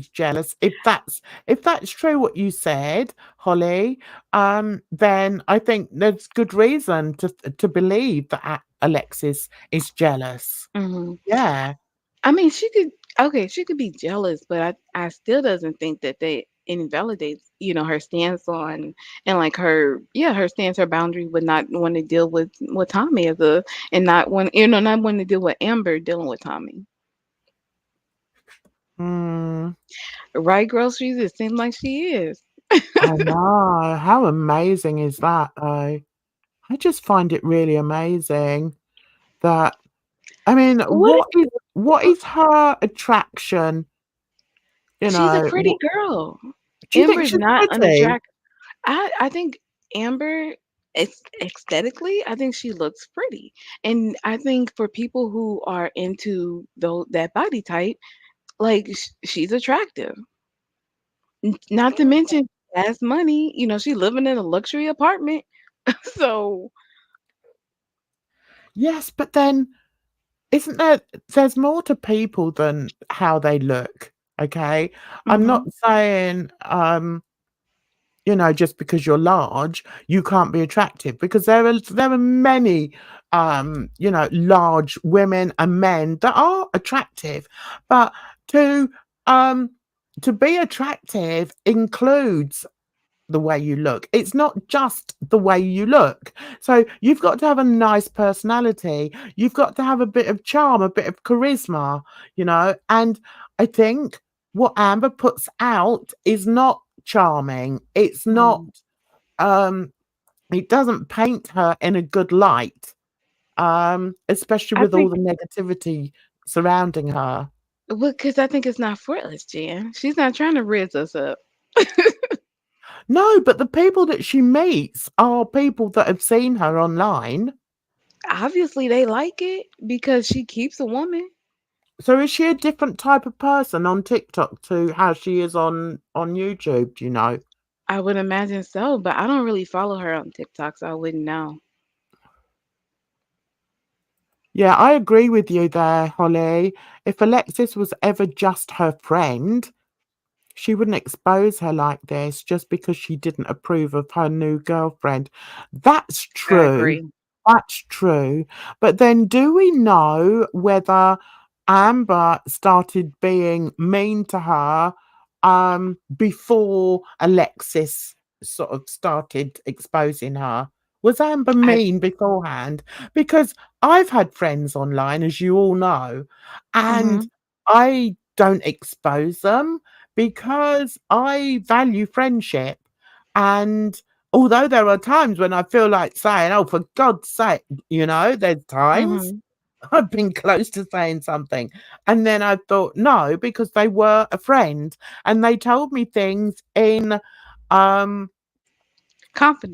jealous. If that's true what you said, Holly, then I think there's good reason to believe that Alexis is jealous. mhm. Yeah. I mean, she could be jealous, but I still doesn't think that they invalidates, her stance on and like her stance, her boundary would not want to deal with Tommy and not want to deal with Amber dealing with Tommy. Mm, Right, groceries, it seems like she is. I know. How amazing is that, though? I just find it really amazing that I mean, What what is her attraction? She's a pretty What girl. do you think Amber's she's not pretty? unattractive. I think Amber, aesthetically, I think she looks pretty, and I think for people who are into that body type, like she's attractive. Not to mention she has money. She living in a luxury apartment. So, Yes, but then isn't there's more to people than how they look, okay? I'm not hmm saying, just because you're large, you can't be attractive because there are many, large women and men that are attractive, but to um to be attractive includes the way you look. It's not just the way you look. So you've got to have a nice personality. You've got to have a bit of charm, a bit of charisma. And I think what Amber puts out is not charming. It's not um it doesn't paint her in a good light. Especially I with all think, the negativity surrounding her. because I think it's not for us, Jan. She's not trying to rizz us up. No, but the people that she meets are people that have seen her online. Obviously, they like it because she keeps a woman. So is she a different type of person on TikTok to how she is on YouTube, do you know? I would imagine so, but I don't really follow her on TikTok, so I wouldn't know. Yeah, I agree with you there, Holly. If Alexis was ever just her friend, she wouldn't expose her like this just because she didn't approve of her new girlfriend. That's I true. agree. That's true. But then do we know whether Amber started being mean to her before Alexis sort of started exposing her? Was Amber I mean beforehand? Because I've had friends online, as you all know, and mhm. I don't expose them because I value friendship. And although there are times when I feel like saying, "Oh, for God's sake," there's times Mhm. I've been close to saying something. And then I thought, no, because they were a friend and they told me things um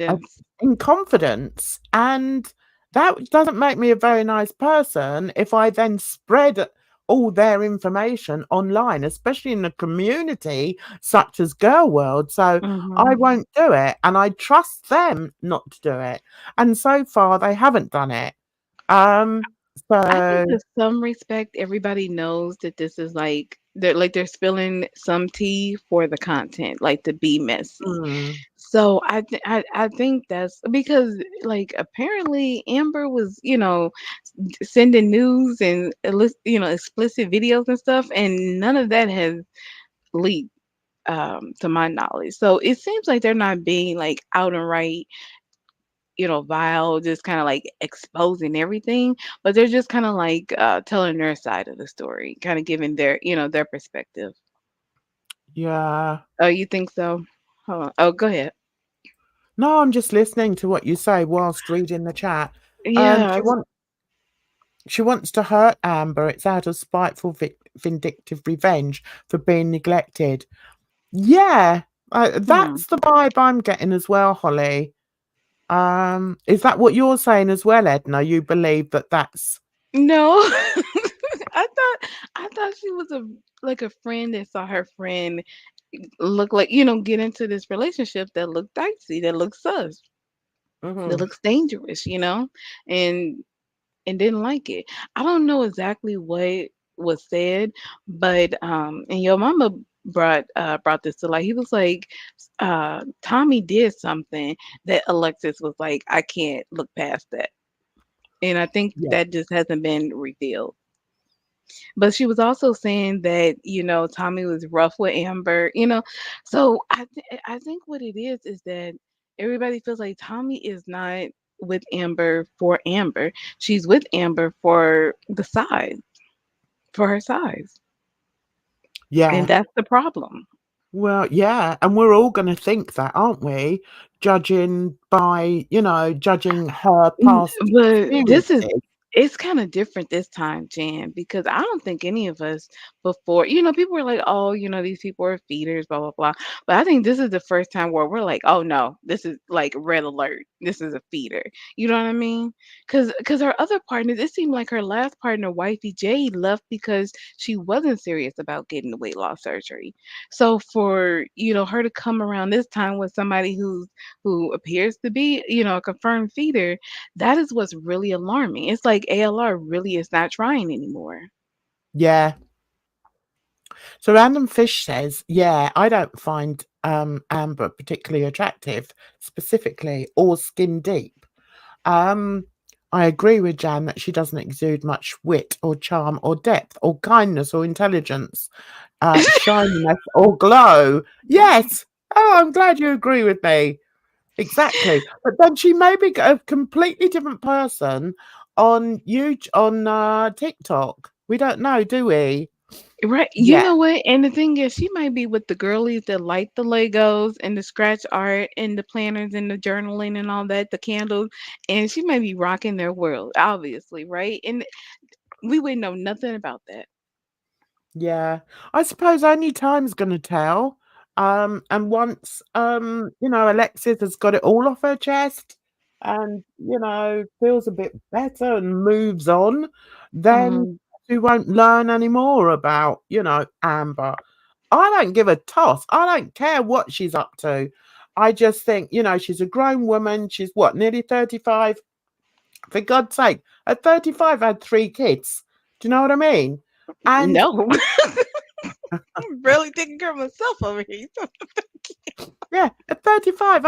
uh, Confidence. in confidence. And that doesn't make me a very nice person if I then spread all their information online, especially in a community such as Girl World. So I Mhm. won't do it. And I trust them not to do it. And so far, they haven't done it. Um, I think so, to some respect, everybody knows that this is they're spilling some tea for the content, like to be messy. mm, So I think that's because apparently Amber was sending news and explicit videos and stuff, and none of that has leaked to my knowledge. So it seems like they're not being like out and right vile, just kind of like exposing everything, but they're just kind of like telling their side of the story, kind of giving their perspective. yeah. Oh, you think so? Hold on. Oh, go ahead. No, I'm just listening to what you say whilst reading the chat. Yeah. She wants to hurt Amber. It's out of spiteful, vindictive revenge for being neglected. Yeah, Hmm. that's the vibe I'm getting as well, Holly. Is that what you're saying as well, Edna? You believe that that's No, I thought she was a like a friend that saw her friend look like, get into this relationship that looked dicey, that looked sus, that Mhm. looks dangerous, and didn't like it. I don't know exactly what was said, but and your mama brought this to light. He was like, Tommy did something that Alexis was like, I can't look past that. And I think Yeah. that just hasn't been revealed. But she was also saying that, Tommy was rough with Amber. So I think what it is that everybody feels like Tommy is not with Amber for Amber. She's with Amber for the size, for her size. And Yeah. that's the problem. Well, yeah, and we're all gonna think that, aren't we? Judging by, judging her past But experiences. it's kind of different this time, Jan, because I don't think any of us before, people were like, oh, these people are feeders, blah, blah, blah. But I think this is the first time where we're like, oh no, this is like red alert. This is a feeder. You know what I mean? Because her other partners, it seemed like her last partner, Wifey Jade, left because she wasn't serious about getting the weight loss surgery. So for, her to come around this time with somebody who appears to be, a confirmed feeder, that is what's really alarming. It's like ALR really is not trying anymore. Yeah. So Random Fish says, yeah, I don't find Amber particularly attractive, specifically, or skin deep. Um, I agree with Jan that she doesn't exude much wit or charm or depth or kindness or intelligence, shininess or glow. Yes. Oh, I'm glad you agree with me. Exactly. But then she may be a completely different person on TikTok. We don't know, do we? Right. You Yeah. know what? And the thing is, she might be with the girlies that like the Legos and the scratch art and the planners and the journaling and all that, the candles, and she might be rocking their world, obviously, right? And we would know nothing about that. Yeah, I suppose only time's gonna tell. And once Alexis has got it all off her chest and feels a bit better and moves on, then Hmm. she won't learn any more about, Amber. I don't give a toss. I don't care what she's up to. I just think, she's a grown woman. She's what, nearly 35? For God's sake, at 35, I had 3 kids. Do you know what I mean? And No, I'm really taking care of myself over here. yeah, at 35,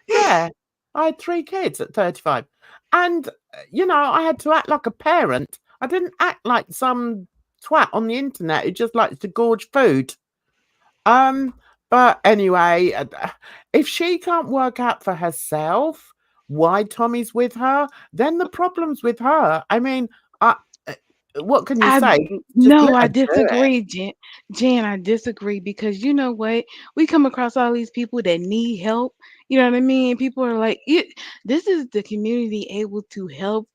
yeah, I had 3 kids at 35. And, I had to act like a parent. I didn't act like some twat on the internet who just likes to gorge food. Um, but anyway, if she can't work out for herself why Tommy's with her, then the problem's with her. I mean, uh, uh, what can you I say? Just no, let I her do it. disagree, Jan. I disagree because you know what? We come across all these people that need help. You know what I mean? People are like, this is the community able to help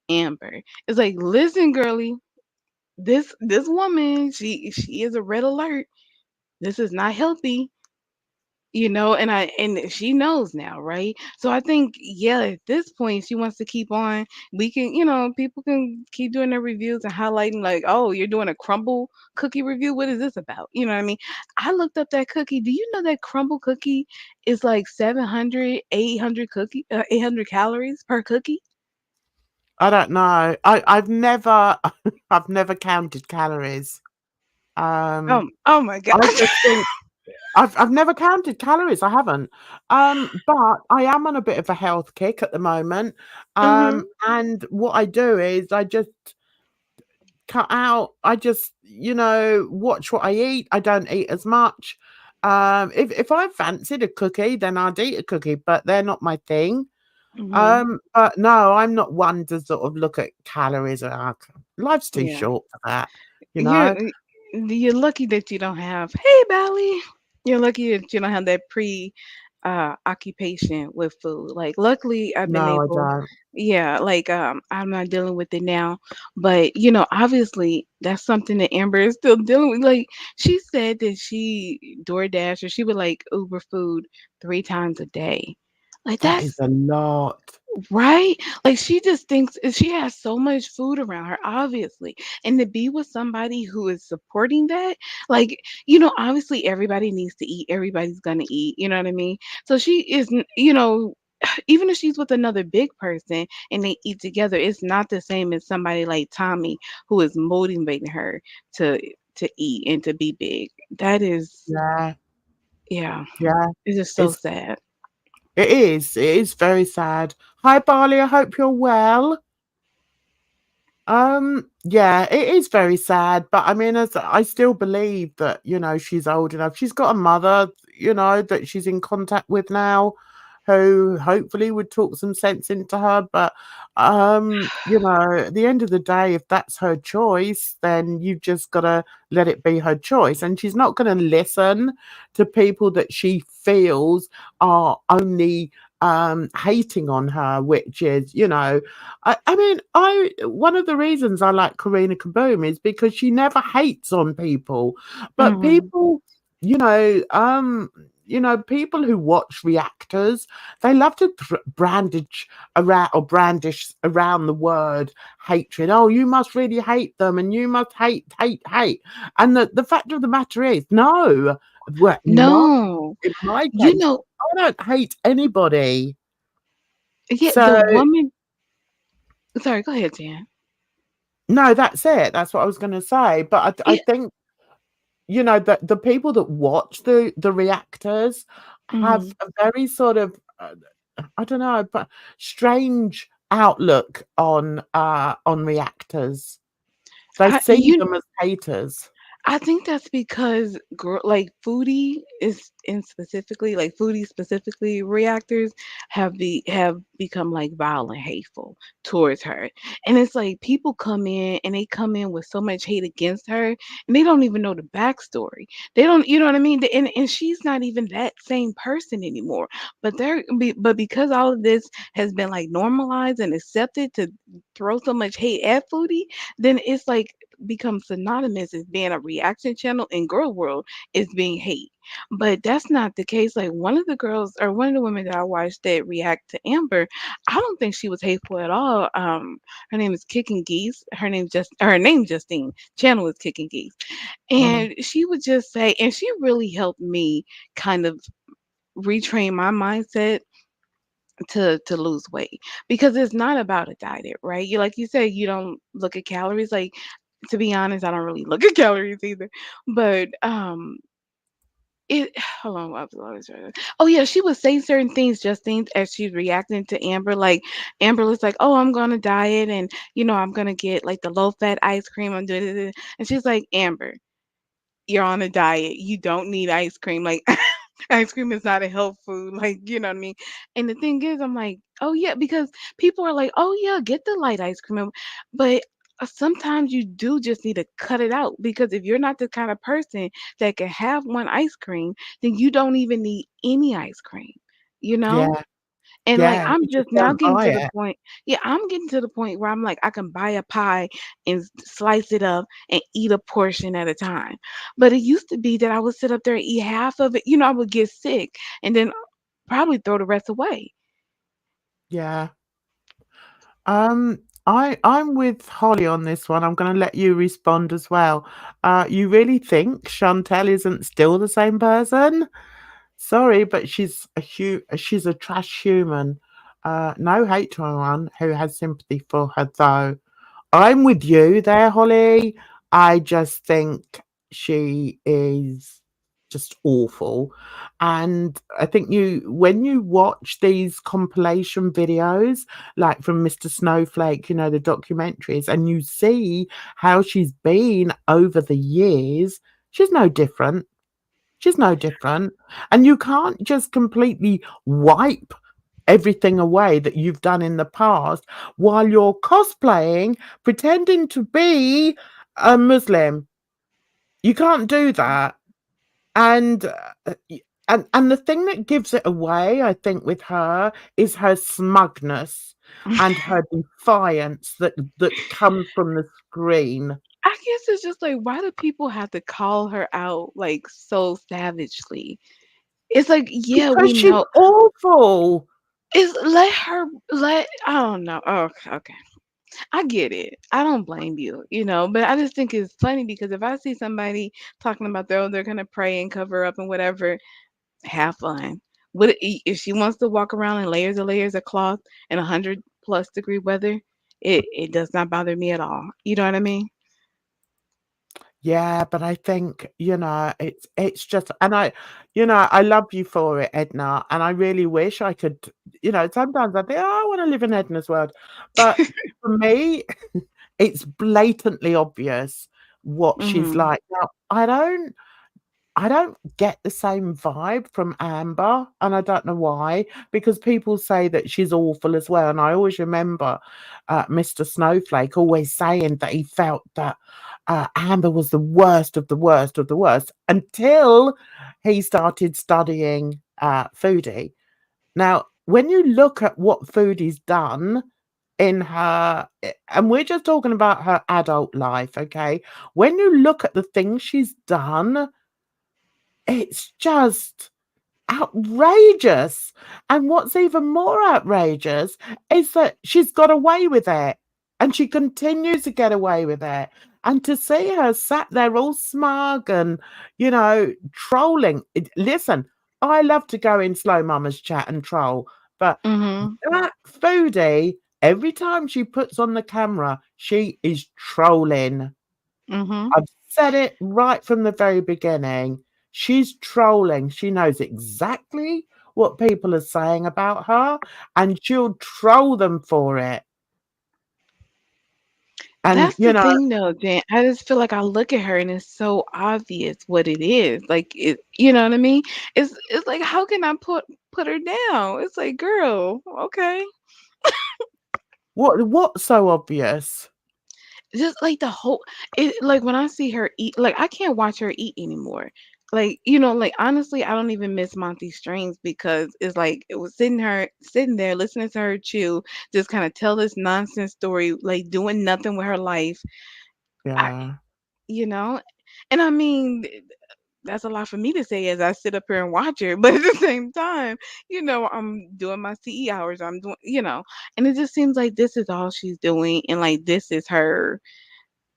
Amber. It's like, listen, girly, this woman, she is a red alert. This is not healthy. And she knows now, right? So I think, yeah, at this point she wants to keep on. We can, people can keep doing their reviews and highlighting like, oh, you're doing a crumble cookie review. What is this about? You know what I mean? I looked up that cookie. Do you know that crumble cookie is like 700, 800 calories per cookie? I don't know. I've never I've never counted calories. Oh my god. I just think I've never counted calories. I haven't. But I am on a bit of a health kick at the moment. Hmm. And what I do is I just cut out. I just watch what I eat. I don't eat as much. If I fancied a cookie, then I'd eat a cookie. But they're not my thing. Hmm. But no, I'm not one to sort of look at calories. Life's too Yeah. short for that, you You're know? you're lucky that you don't have, hey Bally. You're lucky that you don't have that pre occupation with food. Like luckily I've been No, I able, don't. yeah, like I'm not dealing with it now. But obviously that's something that Amber is still dealing with. Like she said that she DoorDash or she would like Uber food 3 times a day. Like That is that's a lot. right. Like she just thinks she has so much food around her, obviously. And to be with somebody who is supporting that, like, obviously everybody needs to eat. Everybody's gonna eat. You know what I mean? So she isn't, even if she's with another big person and they eat together, it's not the same as somebody like Tommy who is motivating her to to eat and to be big. That is, Yeah, yeah, yeah. it's just so It's sad. it is. It is very sad. Hi, Barley. I hope you're well. Yeah, it is very sad, but I mean, as I still believe that, she's old enough. She's got a mother, that she's in contact with now, who hopefully would talk some sense into her. But at the end of the day, if that's her choice, then you've just gotta let it be her choice. And she's not gonna listen to people that she feels are only hating on her, which is, I mean, I one of the reasons I like Karina Kaboom is because she never hates on people, but Hmm. people, you know, um, people who watch reactors, they love to brandish around the word hatred. Oh, you must really hate them, and you must hate. And the fact of the matter is, no, well, No, in my you case, know, I don't hate anybody. yeah, the So woman. Sorry, go ahead, Jan. no, that's it. That's what I was going to say. But I Yeah. think that the people that watch the reactors have Mhm. a very sort of I don't know, but strange outlook on reactors. They I see you them as haters. I think that's because like foodie is in specifically like foodie specifically reactors have become like vile and hateful towards her. And it's like people come in and they come in with so much hate against her and they don't even know the backstory. They don't, you know what I mean? And she's not even that same person anymore. But because all of this has been like normalized and accepted to throw so much hate at foodie, then it's like become synonymous as being a reaction channel in girl world is being hate. But that's not the case. Like one of the girls or one of the women that I watched that react to Amber, I don't think she was hateful at all. Her name is Kicking Geese. Her name Justine. Channel is Kicking Geese. Mm, And she would just say, and she really helped me kind of retrain my mindset to lose weight because it's not about a diet, right? You like you said, you don't look at calories. Like to be honest, I don't really look at calories either. But it hold on, what was I oh yeah, she would say certain things, Justine, as she's reacting to Amber. Like Amber was like, "Oh, I'm gonna diet, and I'm gonna get like the low fat ice cream. I'm doing it," and she's like, "Amber, you're on a diet. You don't need ice cream. Like ice cream is not a health food. Like, you know what I mean?" And the thing is, I'm like, oh yeah, because people are like, oh yeah, get the light ice cream. But sometimes you do just need to cut it out because if you're not the kind of person that can have one ice cream, then you don't even need any ice cream, you know? yeah, And, like, yeah. You I'm just just now don't getting buy to the it. point yeah, I'm getting to the point where I'm like, I can buy a pie and slice it up and eat a portion at a time. But it used to be that I would sit up there and eat half of it, I would get sick and then probably throw the rest away. Yeah. Um, I'm with Holly on this one. I'm going to let you respond as well. You really think Chantel isn't still the same person? Sorry, but she's a trash human. No hate to anyone who has sympathy for her, though. I'm with you there, Holly. I just think she is just awful. And I think when you watch these compilation videos, like from Mr. Snowflake, the documentaries, and you see how she's been over the years, she's no different. She's no different. And you can't just completely wipe everything away that you've done in the past while you're cosplaying, pretending to be a Muslim. You can't do that. And and the thing that gives it away, I think, with her is her smugness and her defiance that comes from the screen. I guess it's just like, why do people have to call her out, like, so savagely? It's like, yeah, we Because she's know awful. Is let her let I don't know. Oh, okay. I get it. I don't blame you, but I just think it's funny because if I see somebody talking about they're gonna pray and cover up and whatever, have fun. If she wants to walk around in layers and layers of cloth in 100+ degree weather, it does not bother me at all. You know what I mean? Yeah, but I think, it's just, and I love you for it, Edna, and I really wish I could, sometimes I think, "Oh, I wanna live in Edna's world." But for me, it's blatantly obvious what she's Mhm. like. Now, I don't get the same vibe from Amber, and I don't know why, because people say that she's awful as well, and I always remember, Mr. Snowflake always saying that he felt that, Amber was the worst of the worst of the worst until he started studying, Foodie. Now, when you look at what Foodie's done in her and we're just talking about her adult life, okay? When you look at the things she's done, it's just outrageous. And what's even more outrageous is that she's got away with it and she continues to get away with it. And to see her sat there all smug and, trolling. Listen, I love to go in Slow Mama's chat and troll, but Mhm. that foodie, every time she puts on the camera, she is trolling. Mhm. I've said it right from the very beginning. She's trolling. She knows exactly what people are saying about her, and she'll troll them for it. And, That's the thing though, Jen. I just feel like I look at her and it's so obvious what it is. Like you know what I mean? It's like how can I put her down? It's like, girl, okay. what's so obvious? Just like the whole like when I see her eat, like I can't watch her eat anymore. Like, like honestly, I don't even miss Monty Strings because it's like it was sitting there listening to her chew, just kind of tell this nonsense story, like doing nothing with her life. I Yeah. you know? And I mean, that's a lot for me to say as I sit up here and watch her, but at the same time, I'm doing my CE hours, I'm doing, and it just seems like this is all she's doing and like this is her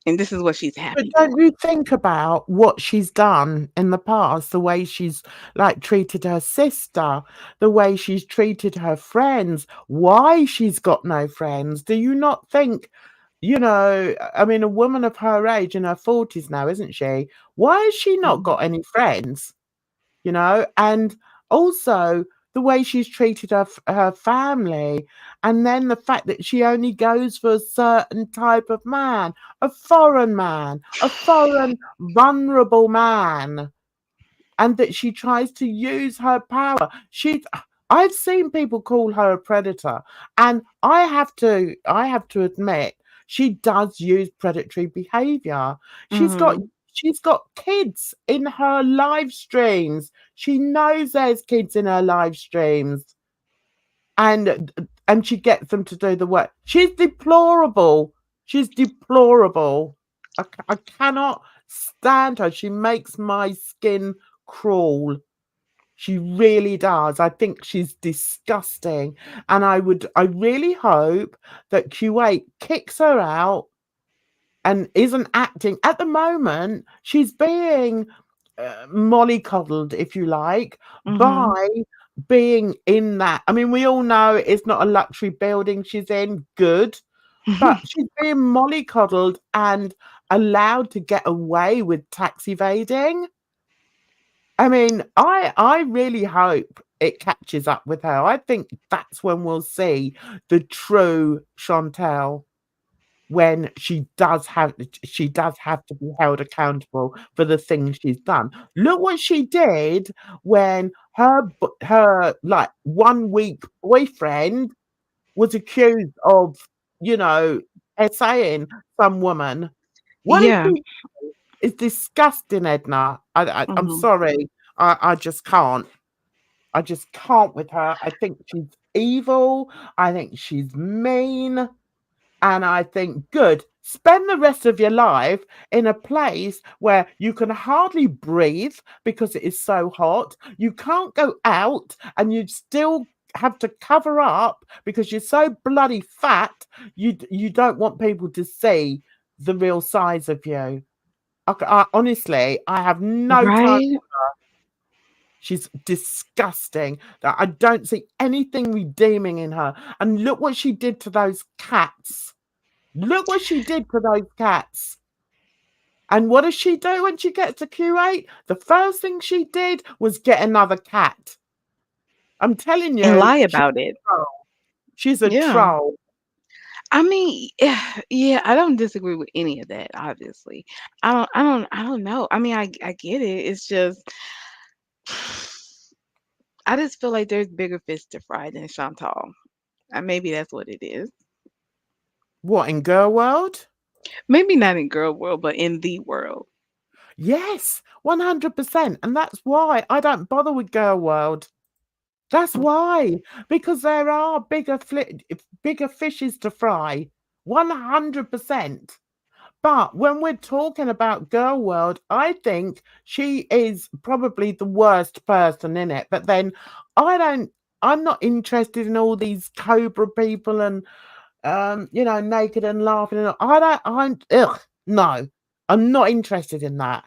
and this is what she's But happy don't doing. you think about what she's done in the past, the way she's, like, treated her sister, the way she's treated her friends, why she's got no friends? Do you not think, I mean, a woman of her age, in her 40s now, isn't she? Why has she not Mhm. got any friends? And also the way she's treated her family, and then the fact that she only goes for a certain type of man, a foreign vulnerable man, and that she tries to use her power. I've seen people call her a predator, and I have to admit she does use predatory behavior. She's got Mhm. she's got kids in her live streams. She knows there's kids in her live streams, and she gets them to do the work. She's deplorable. She's deplorable. I cannot stand her. She makes my skin crawl. She really does. I think she's disgusting. And I really hope that Q8 kicks her out and isn't acting. At the moment, she's being mollycoddled, if you like, Mhm. by being in that. I mean, we all know it's not a luxury building she's in, good, but she's being mollycoddled and allowed to get away with tax evading. I mean, I really hope it catches up with her. I think that's when we'll see the true Chantel, when she does have to be held accountable for the things she's done. Look what she did when her like 1 week boyfriend was accused of, you know, saying some woman. What did Yeah. she It's disgusting, Edna. I'm Mhm. sorry. I just can't. I just can't with her. I think she's evil. I think she's mean. And I think, good, spend the rest of your life in a place where you can hardly breathe because it is so hot. You can't go out and you still have to cover up because you're so bloody fat. You don't want people to see the real size of you. Honestly, I have no time. Right? She's disgusting. I don't see anything redeeming in her. And look what she did to those cats. Look what she did to those cats. And what does she do when she gets to Q8? The first thing she did was get another cat. I'm telling And you, lie about it. she's a Yeah. troll. I mean, yeah, I don't disagree with any of that, obviously. I don't know. I mean, I get it. It's just I just feel like there's bigger fish to fry than Chantal. Maybe that's what it is. What, in Girl World? Maybe not in girl world, but in the world. Yes, 100%. And that's why I don't bother with Girl World. That's why, because there are bigger fishes to fry, 100%. But when we're talking about Girl World, I think she is probably the worst person in it. But then I'm not interested in all these Cobra people and naked and laughing. And no, I'm not interested in that.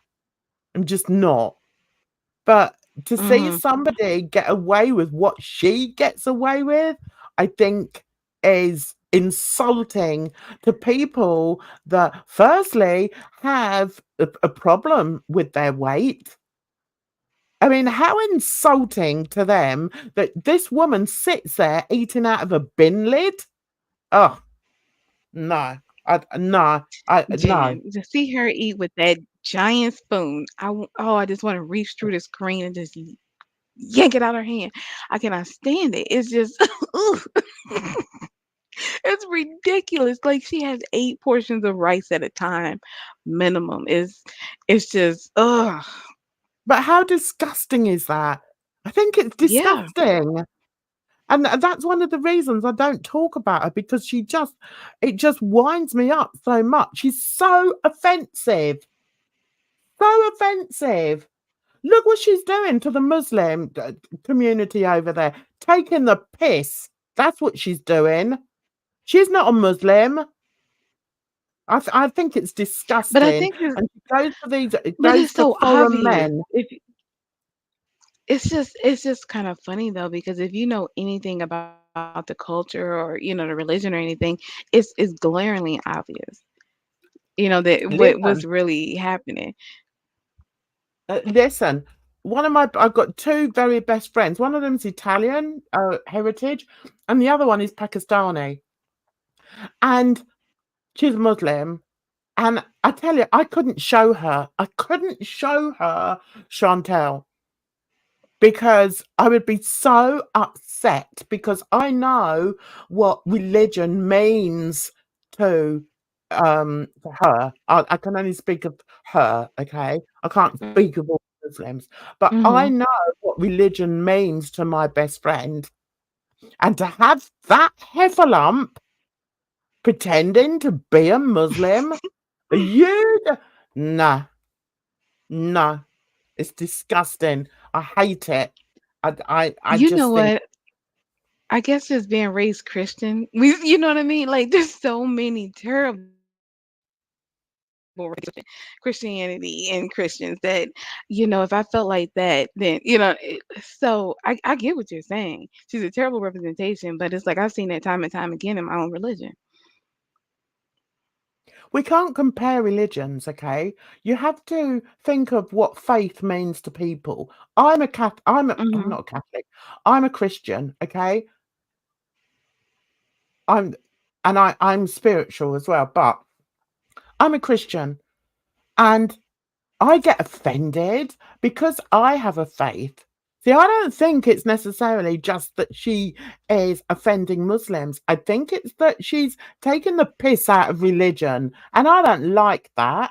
I'm just not. But to see Mhm. somebody get away with what she gets away with, I think is insulting to people that firstly have a problem with their weight. I mean, how insulting to them that this woman sits there eating out of a bin lid. Oh, no. No. Jen, to see her eat with that giant spoon, I just want to reach through the screen and just yank it out her hand. I cannot stand it. It's just, ugh. It's ridiculous. Like she has 8 portions of rice at a time, minimum. It's just, ugh. But how disgusting is that? I think it's Yeah. disgusting. And that's one of the reasons I don't talk about her because it just winds me up so much. She's so offensive. So offensive. Look what she's doing to the Muslim community over there. Taking the piss. That's what she's doing. She's not a Muslim. I think it's But I disgusting. think it's And she but goes it's to so foreign obvious. men. If it's just kind of funny though, because if you know anything about the culture or the religion or anything, it's glaringly obvious. That what's Listen, really happening. listen. I've got two very best friends. One of them's Italian heritage, and the other one is Pakistani. And she's Muslim. And I tell you, I couldn't show her. I couldn't show her Chantel because I would be so upset because I know what religion means to her. I can only speak of her, okay? I can't speak of all Muslims, but I Mhm. know what religion means to my best friend. And to have that heffalump pretending to be a Muslim, you nah, nah. It's disgusting. I hate it. I You know just think what? I guess just being raised Christian, you know what I mean? Like there's so many terrible Christianity and Christians that, if I felt like that, then so I get what you're saying. She's a terrible representation, but it's like I've seen that time and time again in my own religion. we can't compare religions, okay? You have to think of what faith means to people. I'm Mhm. not a Catholic. I'm a Christian, okay? I'm I'm spiritual as well, but I'm a Christian and I get offended because I have a faith. See, I don't think it's necessarily just that she is offending Muslims. I think it's that she's taken the piss out of religion. And I don't like that.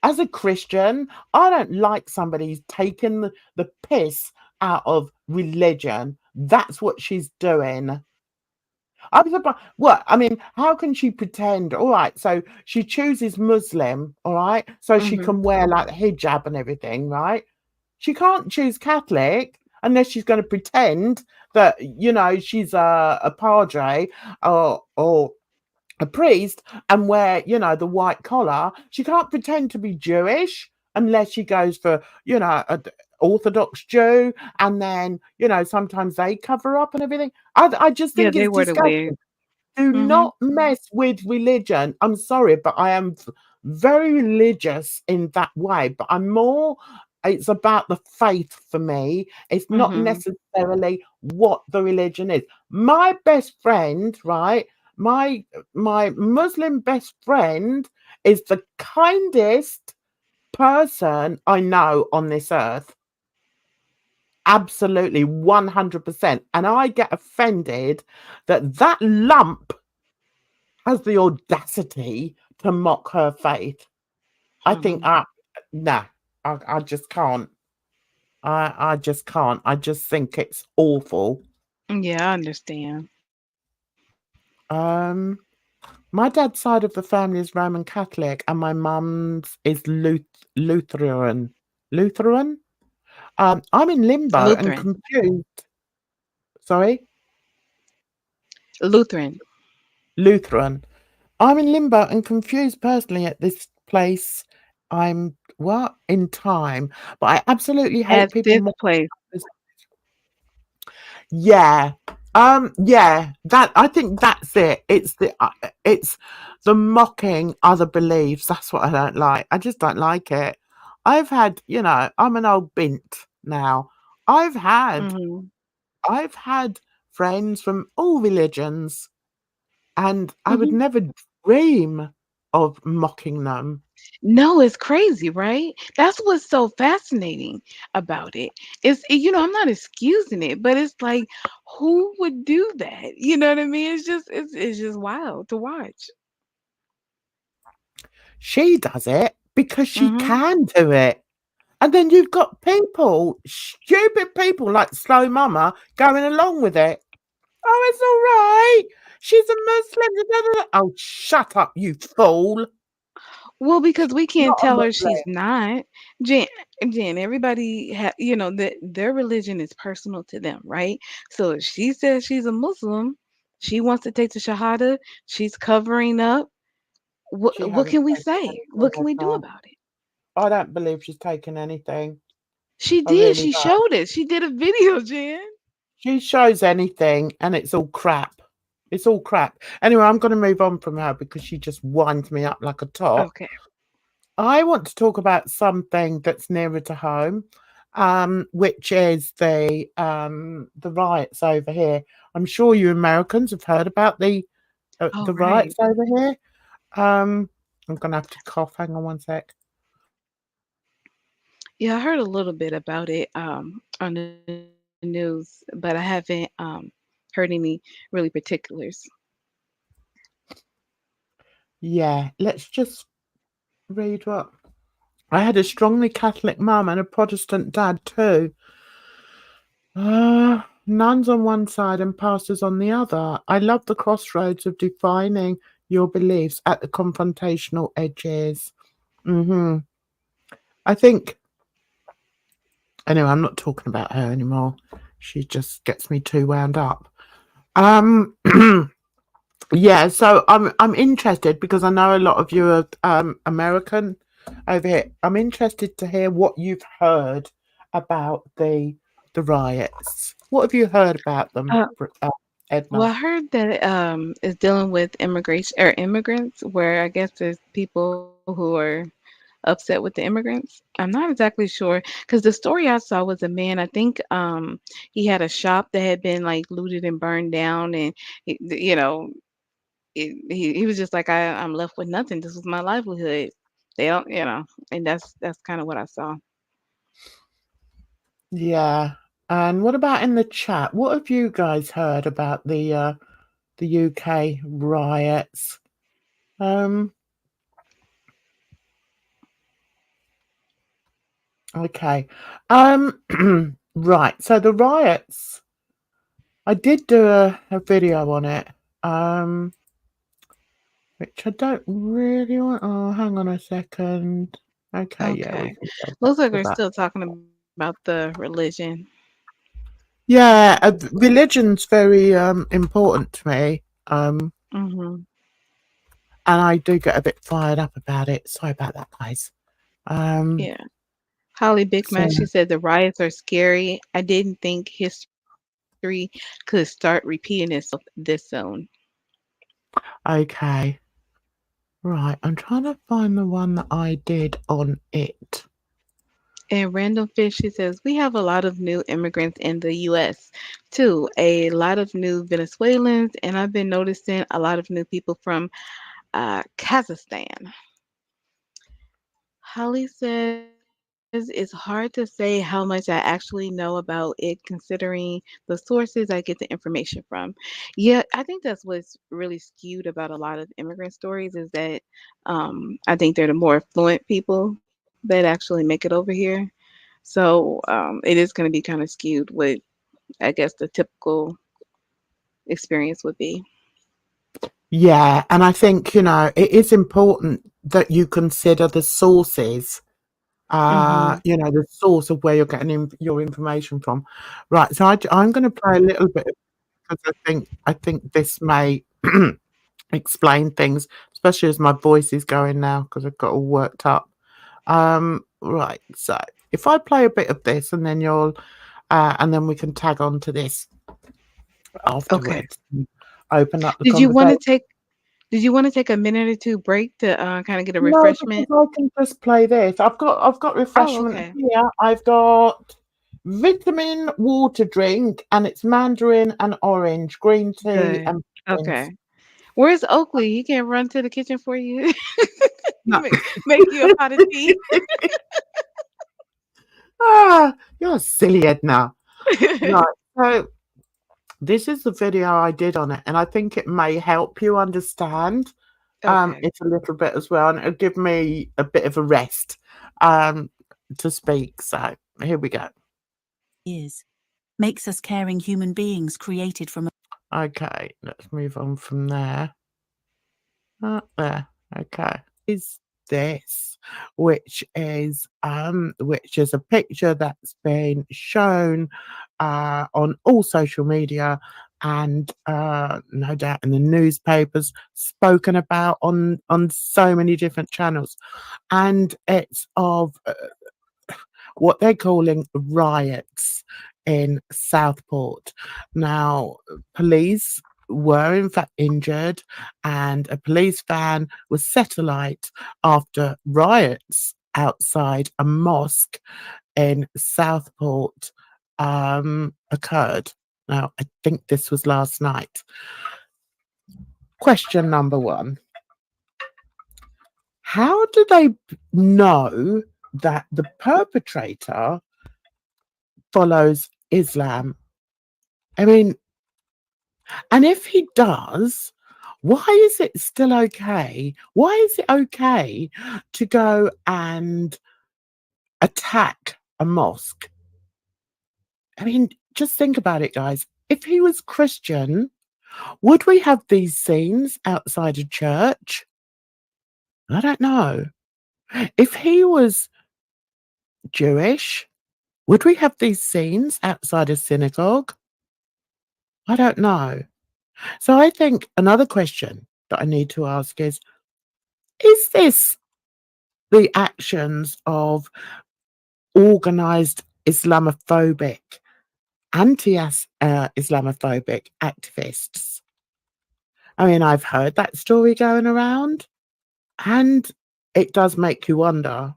As a Christian, I don't like somebody who's taken the piss out of religion. That's what she's doing. I was about what? I mean, how can she pretend? All right, so she chooses Muslim, all right, so she Mhm. can wear like the hijab and everything, right? She can't choose Catholic unless she's going to pretend that, you know, she's a padre or a priest and wear, you know, the white collar. She can't pretend to be Jewish unless she goes for, you know, a Orthodox Jew, and then, you know, sometimes they cover up and everything. I just Yeah, think they it's were the disgusting. wig. Do Mhm. not mess with religion. I'm sorry, but I am very religious in that way, but I'm more, it's about the faith for me. It's not Mhm. necessarily what the religion is. My best friend, right? My my Muslim best friend is the kindest person I know on this earth. Absolutely 100%. And I get offended that that lump has the audacity to mock her faith. I think, Mhm. no, I just can't. I just can't. I just think it's awful. Yeah, I understand. Um, my dad's side of the family is Roman Catholic, and my mum's is Lutheran. Lutheran. I'm in limbo and Lutheran. confused. Sorry, Lutheran. Lutheran. I'm in limbo and confused personally at this place. I'm what in time, but I absolutely hate At people. this place. Yeah. Yeah, that I think that's it. It's the mocking other beliefs. That's what I don't like. I just don't like it. I've had, you know, I'm an old bint now. I've had Mhm. I've had friends from all religions, and I would Mhm. never dream of mocking them. No, it's crazy, right? That's what's so fascinating about it. I'm not excusing it, but it's like, who would do that? You know what I mean? It's just wild to watch. She does it because she Mhm. can do it. And then you've got people, stupid people like Slow Mama going along with it. Oh, it's all right. She's a Muslim. Blah, blah, blah." Oh, shut up, you fool. Well, because we She's can't not a tell her she's Muslim. not. Jen, Jen, everybody that their religion is personal to them, right? So if she says she's a Muslim, she wants to take the Shahada, she's covering up. She What hasn't can we taken say? anything, What can has we do her. about it? I don't believe she's taken anything. She I did. really She don't. showed it. She did a video, Jen. She shows anything and it's all crap. It's all crap. Anyway, I'm going to move on from her because she just winds me up like a top. Okay. I want to talk about something that's nearer to home, which is the riots over here. I'm sure you Americans have heard about Oh, the right. riots over here. Um, I'm gonna have to cough. Hang on one sec. Yeah, I heard a little bit about it on the news, but I haven't heard any really particulars. Yeah, let's just read what I had. A strongly Catholic mum and a Protestant dad too. Nuns on one side and pastors on the other. I love the crossroads of defining your beliefs at the confrontational edges. Hmm. I think, anyway, I'm not talking about her anymore. She just gets me too wound up. Um, yeah, so I'm interested because I know a lot of you are American over here. I'm interested to hear what you've heard about the riots. What have you heard about them, Uh, well, Edna? I heard that it's dealing with immigration or immigrants, where I guess there's people who are upset with the immigrants. I'm not exactly sure because the story I saw was a man. I think he had a shop that had been like looted and burned down, and he, he was just like, I'm left with nothing. This was my livelihood. They don't, and that's kind of what I saw. Yeah. And what about in the chat? What have you guys heard about the UK riots? Um, okay. Um, right. So the riots, I did do a video on it. Um, which I don't really want. Oh, hang on a second. Okay, yeah, we Okay, can go back looks like to we're that. still talking about the religion. Yeah, religion's very important to me. Hmm. And I do get a bit fired up about it. Sorry about that, guys. Um, Yeah. Holly Big so Mac, she said the riots are scary. I didn't think history could start repeating itself this soon. okay, right. I'm trying to find the one that I did on it. And Random Fish, she says, we have a lot of new immigrants in the US too. A lot of new Venezuelans, and I've been noticing a lot of new people from Kazakhstan. Holly says it's hard to say how much I actually know about it considering the sources I get the information from. Yeah, I think that's what's really skewed about a lot of immigrant stories is that I think they're the more affluent people that actually make it over here. So it is going to be kind of skewed what I guess the typical experience would be. Yeah, and I think, it is important that you consider the sources, Hmm. the source of where you're getting your information from. Right, so I'm going to play a little bit because I think this may explain things, especially as my voice is going now because I've got all worked up. Right, so if I play a bit of this and then we can tag on to this Okay. afterwards, and open up the Did you want conversation. to take Did you want to take a minute or two break to kind of get a No, because refreshment? I can just play this. I've got Oh, refreshment okay. here. I've got vitamin water drink, and it's mandarin and orange, green tea Good. and prince. Okay. Where's Oakley? He can't run to the kitchen for you. No. Make you a pot of tea. You're silly, Edna. Right. So this is the video I did on it, and I think it may help you understand Okay. it a little bit as well, and it'll give me a bit of a rest um to speak. So here we go. Is makes us caring human beings created from Okay, let's move on from there. There. Okay. Is this, which is a picture that's been shown on all social media and no doubt in the newspapers, spoken about on so many different channels, and it's of what they're calling riots in Southport. Now, police were in fact injured, and a police van was set alight after riots outside a mosque in Southport occurred. Now, I think this was last night. Question number one: how do they know that the perpetrator follows Islam? I mean, and if he does, why is it still okay? Why is it okay to go and attack a mosque? I mean, just think about it, guys. If he was Christian, would we have these scenes outside a church? I don't know. If he was Jewish, would we have these scenes outside a synagogue? I don't know. So I think another question that I need to ask is this the actions of organized Islamophobic, anti-Islamophobic activists? I mean, I've heard that story going around, and it does make you wonder.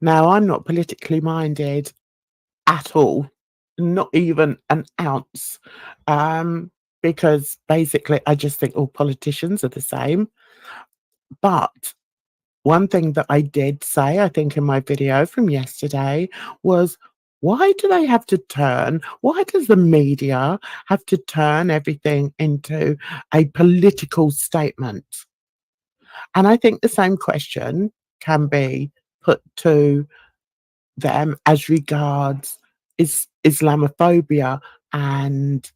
Now, I'm not politically minded at all, not even an ounce, because basically I just think all politicians are the same. But one thing that I did say, I think in my video from yesterday, was why do they have to why does the media have to turn everything into a political statement? And I think the same question can be put to them as regards Islamophobia and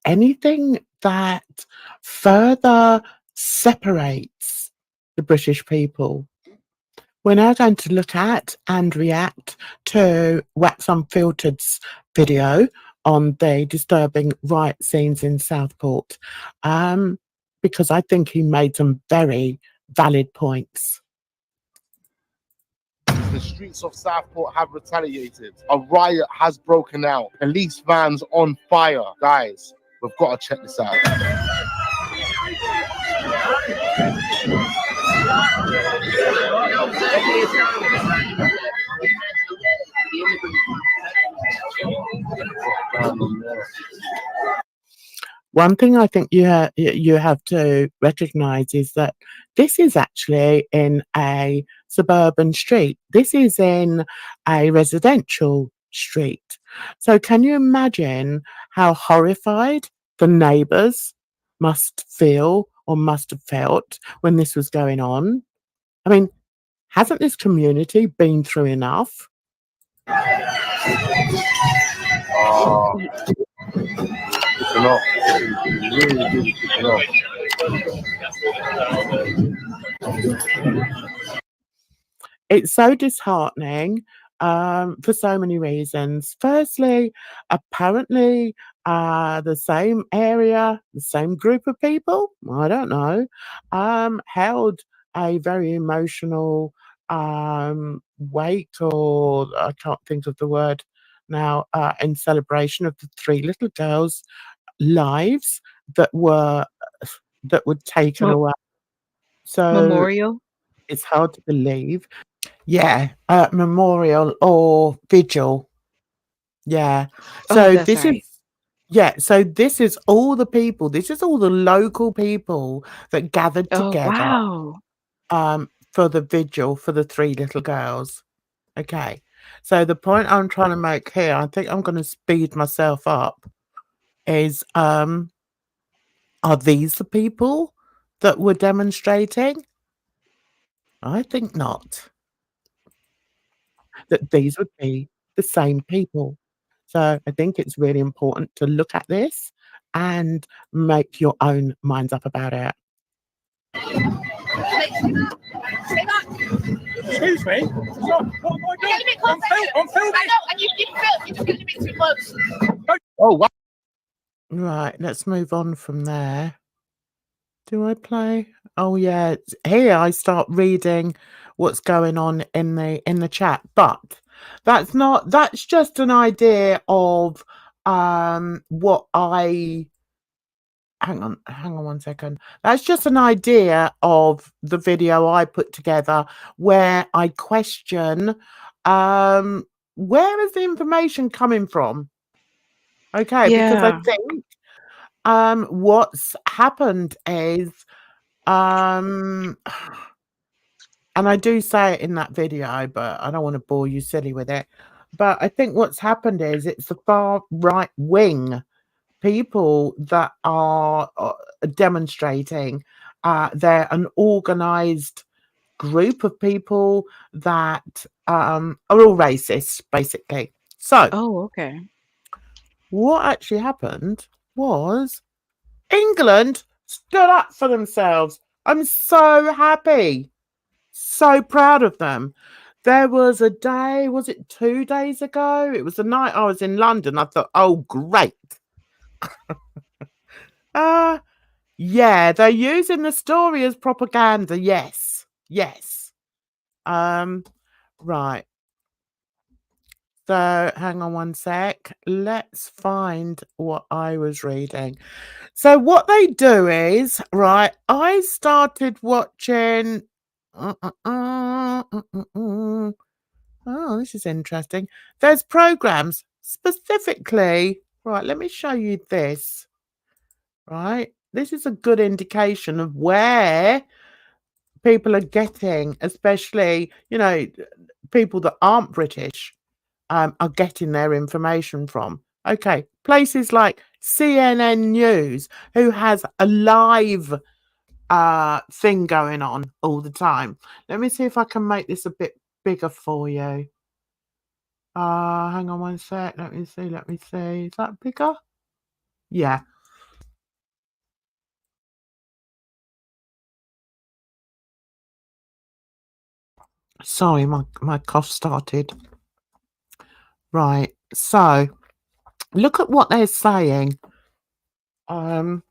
anything that further separates the British people. We're now going to look at and react to Wax Unfiltered's video on the disturbing riot scenes in Southport, because I think he made some very valid points. The streets of Southport have retaliated. A riot has broken out. Police vans on fire. Guys, we've got to check this out. One thing I think you have to recognise is that this is actually in a suburban street. This is in a residential street. So can you imagine how horrified the neighbours must feel or must have felt when this was going on? I mean, hasn't this community been through enough? Kicking off. Really kicking off. It's so disheartening for so many reasons. Firstly, apparently, the same area, the same group of people, I don't know, held a very emotional wake, or I can't think of the word now, in celebration of the three little girls' lives that were taken away. So Memorial. it's hard to believe. Yeah, memorial or vigil. Yeah. Oh, So that's this right. so this is all the people, this is all the local people that gathered Oh, together wow. for the vigil for the three little girls. Okay. So the point I'm trying to make here, I think I'm gonna speed myself up, is are these the people that were demonstrating? I think not. That these would be the same people. So I think it's really important to look at this and make your own minds up about it. Excuse me? What am I doing? I'm filming. I know, and you didn't film. You're just getting a bit too close. Oh, wow. Right, let's move on from there. Do I play? Oh yeah, here I start reading what's going on in the chat, but that's just an idea of what I hang on one second. That's just an idea of the video I put together where I question where is the information coming from? Okay, because I Yeah. think what's happened is and I do say it in that video, but I don't want to bore you silly with it. But I think what's happened is it's the far right wing people that are demonstrating. They're an organized group of people that are all racist, basically. So Oh, okay. what actually happened was England stood up for themselves. I'm so happy. So proud of them. There was a day, was it 2 days ago? It was the night I was in London. I thought, oh, great. Yeah, they're using the story as propaganda. Yes. Yes. Right. So hang on one sec. Let's find what I was reading. So what they do is, right, I started watching oh, this is interesting. There's programs specifically, right, let me show you this. Right? This is a good indication of where people are getting, especially, people that aren't British, are getting their information from. Okay, places like CNN News, who has a live thing going on all the time. Let me see if I can make this a bit bigger for you. Hang on one sec. Let me see. Is that bigger? Yeah. Sorry, my cough started. Right. So Look at what they're saying. Right,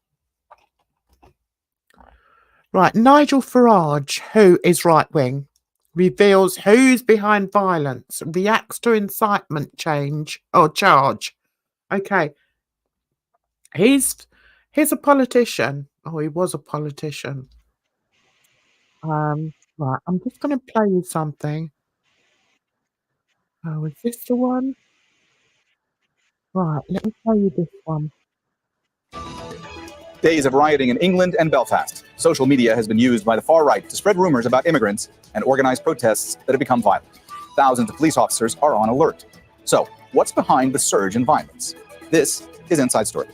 Nigel Farage, who is right-wing, reveals who's behind violence, reacts to incitement charge. Okay, he's a politician. Oh, he was a politician. Right, I'm just going to play you something. Oh, is this the one? Right, let me play you this one. Days of rioting in England and Belfast. Social media has been used by the far right to spread rumors about immigrants and organize protests that have become violent. Thousands of police officers are on alert. So, what's behind the surge in violence? This is Inside Story.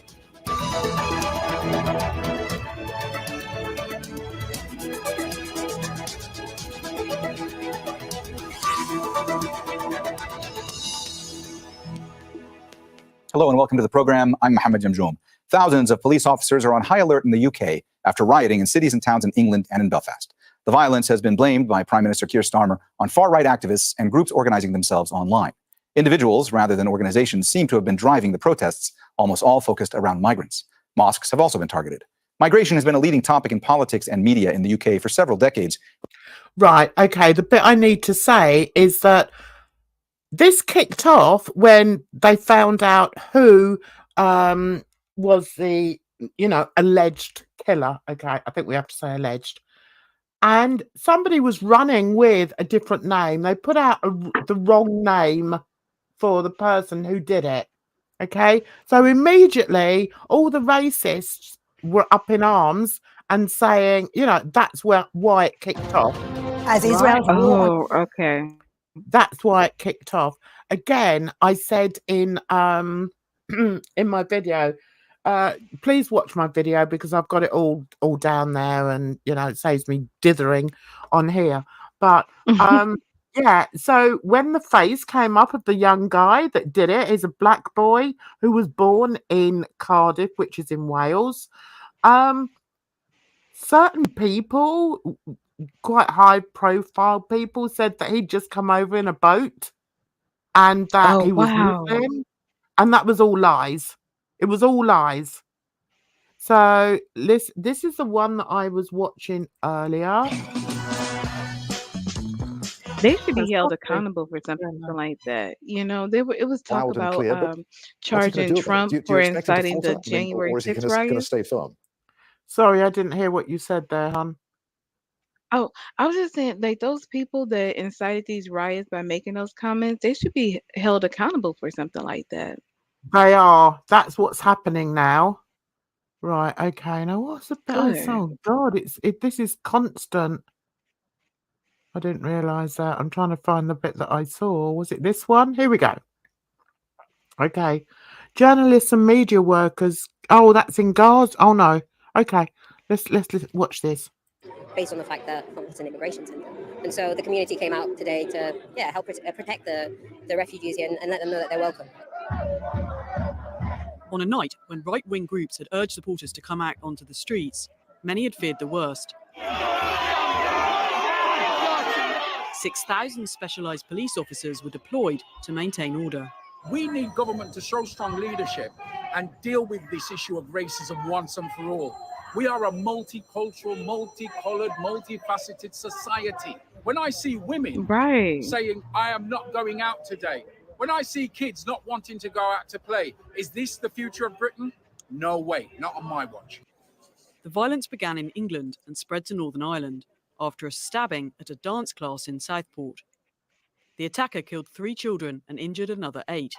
Hello and welcome to the program. I'm Mohammed Jamjoom. Thousands of police officers are on high alert in the UK after rioting in cities and towns in England and in Belfast. The violence has been blamed by Prime Minister Keir Starmer on far-right activists and groups organizing themselves online. Individuals, rather than organizations, seem to have been driving the protests, almost all focused around migrants. Mosques have also been targeted. Migration has been a leading topic in politics and media in the UK for several decades. Right, okay, the bit I need to say is that this kicked off when they found out who was the, alleged killer. Okay, I think we have to say alleged. And somebody was running with a different name. They put out the wrong name for the person who did it. Okay, so immediately all the racists were up in arms and saying, that's why it kicked off. As Israel's Oh, okay. That's why it kicked off. Again, I said in in my video, please watch my video because I've got it all down there, and it saves me dithering on here. But yeah, so when the face came up of the young guy that did it, is a black boy who was born in Cardiff, which is in Wales. Certain people, quite high profile people, said that he'd just come over in a boat and that he was Muslim, and that was all lies. It was all lies. So this is the one that I was watching earlier. They should be held accountable for something like that. It was talk Loud and about clear, but charging Trump for inciting the January or is he 6th going to riots. stay firm? Sorry, I didn't hear what you said there, hon. Oh, I was just saying, like, those people that incited these riots by making those comments, they should be held accountable for something like that. They are. That's what's happening now. Right. Okay. Now, what's the bit I saw? Oh God, this is constant. I didn't realise that. I'm trying to find the bit that I saw. Was it this one? Here we go. Okay. Journalists and media workers. Oh, that's in Gaza. Oh no. Okay. Let's watch this. based on the fact that it's an immigration center. And so the community came out today to help protect the refugees here and let them know that they're welcome. On a night when right-wing groups had urged supporters to come out onto the streets, many had feared the worst. 6,000 specialised police officers were deployed to maintain order. We need government to show strong leadership and deal with this issue of racism once and for all. We are a multicultural, multicolored, multifaceted society. When I see women saying, I am not going out today, when I see kids not wanting to go out to play, is this the future of Britain? No way, not on my watch. The violence began in England and spread to Northern Ireland after a stabbing at a dance class in Southport. The attacker killed 3 children and injured another 8.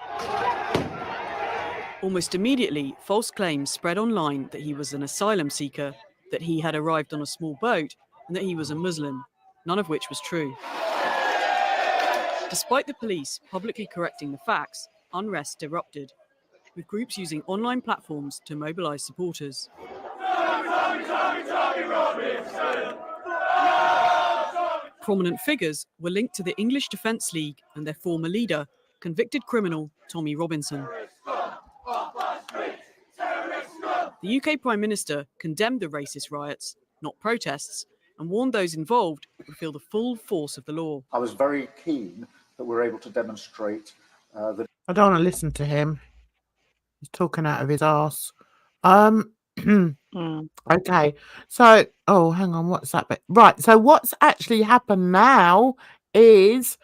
Almost immediately, false claims spread online that he was an asylum seeker, that he had arrived on a small boat, and that he was a Muslim, none of which was true. Despite the police publicly correcting the facts, unrest erupted, with groups using online platforms to mobilise supporters. Prominent figures were linked to the English Defence League and their former leader, convicted criminal Tommy Robinson. The UK Prime Minister condemned the racist riots, not protests, and warned those involved would feel the full force of the law. I was very keen that we're able to demonstrate that... I don't want to listen to him. He's talking out of his arse. Mm. Okay. So, oh, hang on. What's that bit? Right. So, what's actually happened now is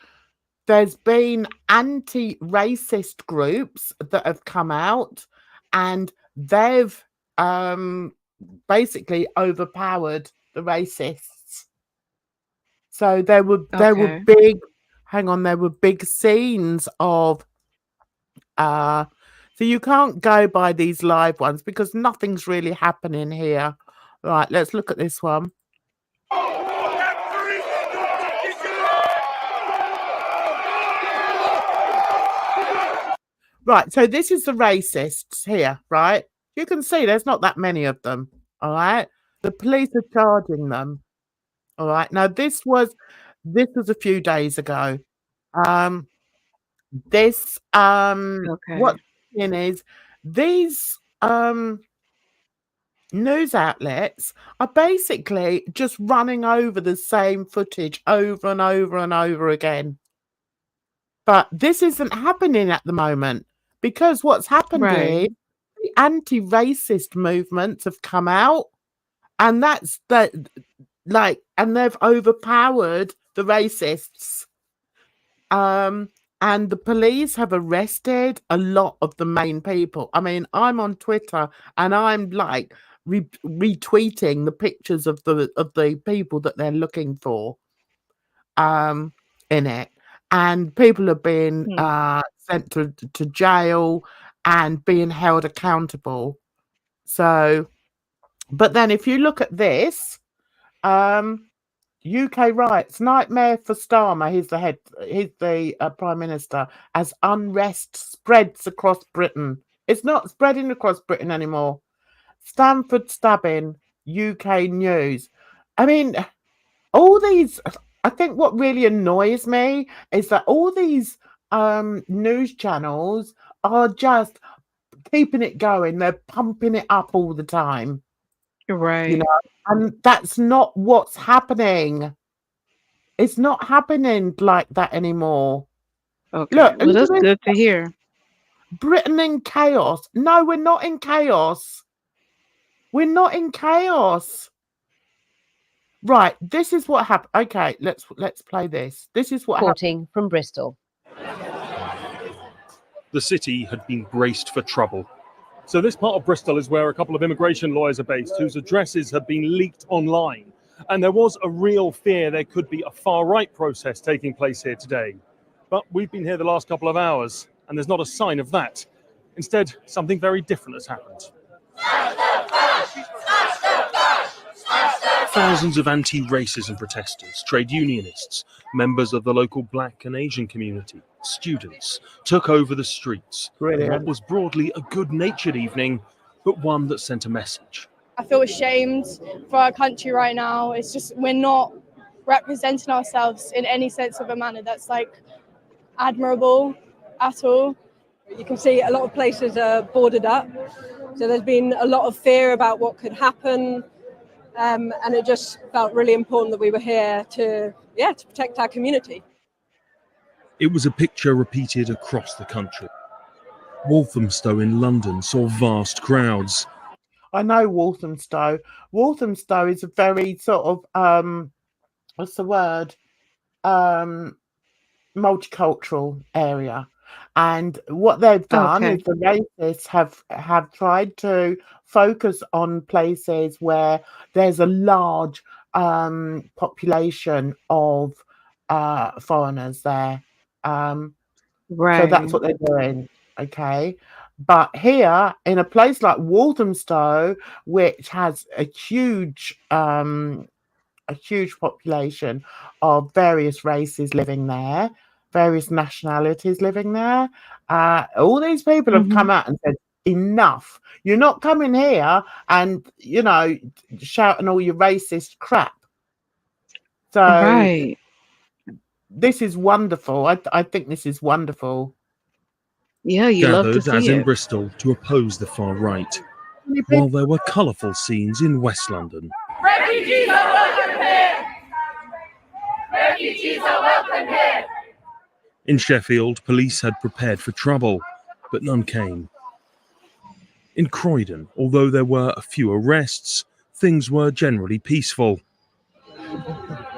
there's been anti-racist groups that have come out, and they've basically overpowered the racists. So there were Okay. big, hang on, there were big scenes of so you can't go by these live ones because nothing's really happening here. Right, let's look at this one. Right, so this is the racists here, right? You can see there's not that many of them, all right? The police are charging them, all right? Now, this was a few days ago. What's Okay. happening is these news outlets are basically just running over the same footage over and over and over again. But this isn't happening at the moment because what's happened is Right. the anti-racist movements have come out, and that's and they've overpowered the racists. And the police have arrested a lot of the main people. I mean, I'm on Twitter and I'm like retweeting the pictures of the people that they're looking for in it. And people are being sent to jail and being held accountable. So, but then if you look at this, UK riots, nightmare for Starmer. He's the Prime Minister. As unrest spreads across Britain, it's not spreading across Britain anymore. Stanford stabbing, UK news. I mean, all these. I think what really annoys me is that all these news channels are just keeping it going. They're pumping it up all the time. Right. You know, and that's not what's happening. It's not happening like that anymore. Okay. Look, Well, look at that's this. good to hear. Britain in chaos. No, we're not in chaos. We're not in chaos. Right, this is what happened. Okay, let's play this. This is what happened. Reporting from Bristol. The city had been braced for trouble. So this part of Bristol is where a couple of immigration lawyers are based, whose addresses have been leaked online. And there was a real fear there could be a far-right protest taking place here today. But we've been here the last couple of hours, and there's not a sign of that. Instead, something very different has happened. Thousands of anti-racism protesters, trade unionists, members of the local black and Asian community, students, took over the streets. Brilliant. What was broadly a good-natured evening, but one that sent a message. I feel ashamed for our country right now. It's just we're not representing ourselves in any sense of a manner that's like admirable at all. You can see a lot of places are boarded up. So there's been a lot of fear about what could happen. And it just felt really important that we were here to protect our community. It was a picture repeated across the country. Walthamstow in London saw vast crowds. I know Walthamstow. Walthamstow is a very sort of what's the word? Multicultural area. And what they've done is the racists have tried to focus on places where there's a large population of foreigners there. Right. So that's what they're doing. Okay. But here, in a place like Walthamstow, which has a huge population of various races living there, various nationalities living there, all these people have come out and said, enough. You're not coming here and, shouting all your racist crap. So this is wonderful. I think this is wonderful. Yeah, you love to Gathered, as see in it. Bristol, to oppose the far right, while there were colourful scenes in West London. Refugees are welcome here! Refugees are welcome here! In Sheffield, police had prepared for trouble, but none came. In Croydon, although there were a few arrests, things were generally peaceful.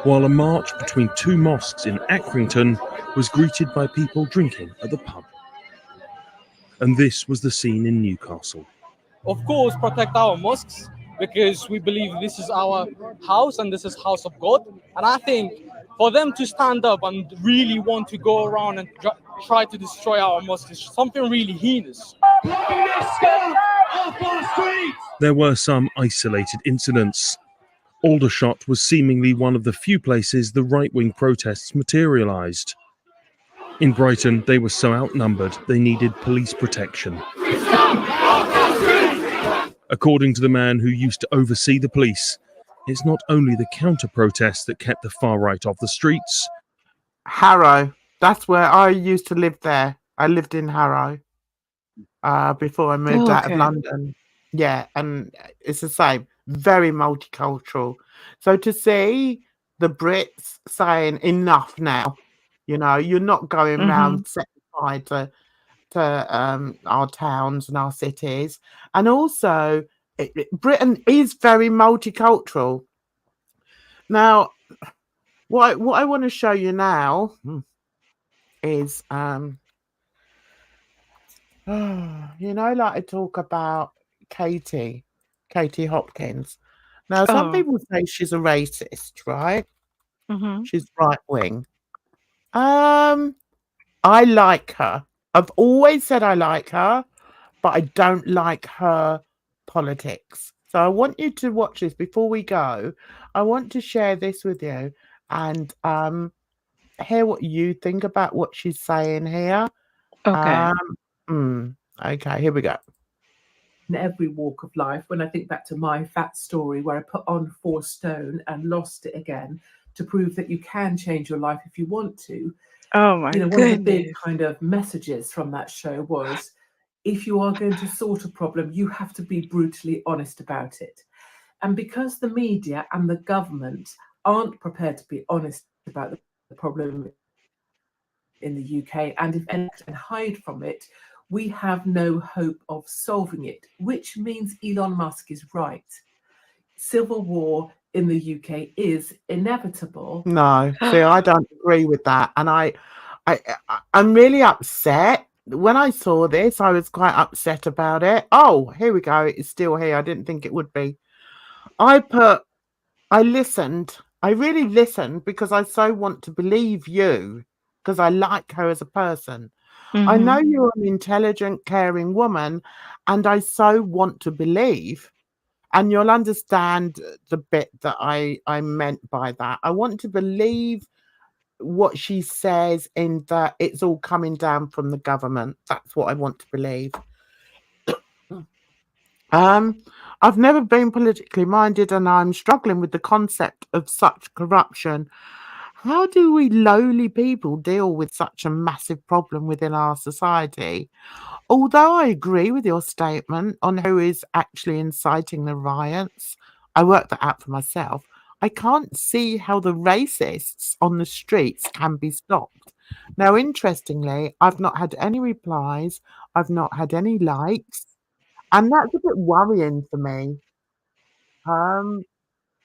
While a march between two mosques in Accrington was greeted by people drinking at the pub. And this was the scene in Newcastle. Of course, protect our mosques because we believe this is our house and this is house of God. And I think for them to stand up and really want to go around and try to destroy our mosques is something really heinous. There were some isolated incidents. Aldershot was seemingly one of the few places the right-wing protests materialised. In Brighton, they were so outnumbered they needed police protection. According to the man who used to oversee the police, it's not only the counter-protests that kept the far right off the streets. Harrow. That's where I used to live there. I lived in Harrow before I moved out of London. Yeah, and it's the same. Very multicultural. So to see the Brits saying enough now, you know, you're not going round setting fire to our towns and our cities. And also, Britain is very multicultural. Now, what I want to show you now is, you know, like I talk about Katie Hopkins. Now, some people say she's a racist, right? She's right wing. I like her. I've always said I like her, but I don't like her politics. So I want you to watch this before we go. I want to share this with you and hear what you think about what she's saying here. Okay. Okay, here we go. In every walk of life, when I think back to my fat story where I put on 4 stone and lost it again to prove that you can change your life if you want to. Oh my One goodness. of the big kind of messages from that show was, if you are going to sort a problem, you have to be brutally honest about it. And because the media and the government aren't prepared to be honest about the problem in the UK, and if anyone can hide from it, we have no hope of solving it, which means Elon Musk is right. Civil war in the UK is inevitable. No, see, I don't agree with that. And I'm really upset. When I saw this, I was quite upset about it. Oh, here we go. It's still here. I didn't think it would be. I listened. I really listened because I so want to believe you because I like her as a person. I know you're an intelligent, caring woman, and I so want to believe, and you'll understand the bit that I meant by that. I want to believe what she says in that it's all coming down from the government. That's what I want to believe. I've never been politically minded, and I'm struggling with the concept of such corruption. How do we lowly people deal with such a massive problem within our society? Although I agree with your statement on who is actually inciting the riots, I worked that out for myself. I can't see how the racists on the streets can be stopped. Now, interestingly, I've not had any replies. I've not had any likes. And that's a bit worrying for me.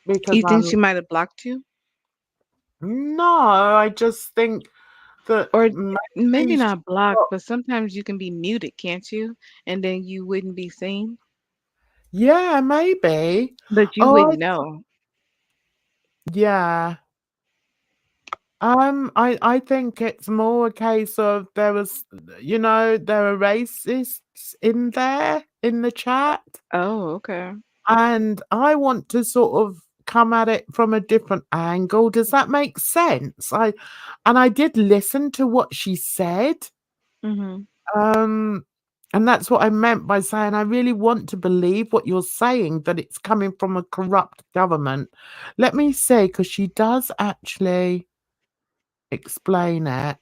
Because You think she might have blocked you? No, I just think that Or maybe maybe she not blocked, got, but sometimes you can be muted, can't you? And then you wouldn't be seen, yeah, maybe. but you Oh, wouldn't know. yeah. I think it's more a case of there was, you know, there are racists in there in the chat, Oh, okay. and I want to sort of come at it from a different angle. Does that make sense? I did listen to what she said. And that's what I meant by saying I really want to believe what you're saying, that it's coming from a corrupt government. Let me see, because she does actually explain it.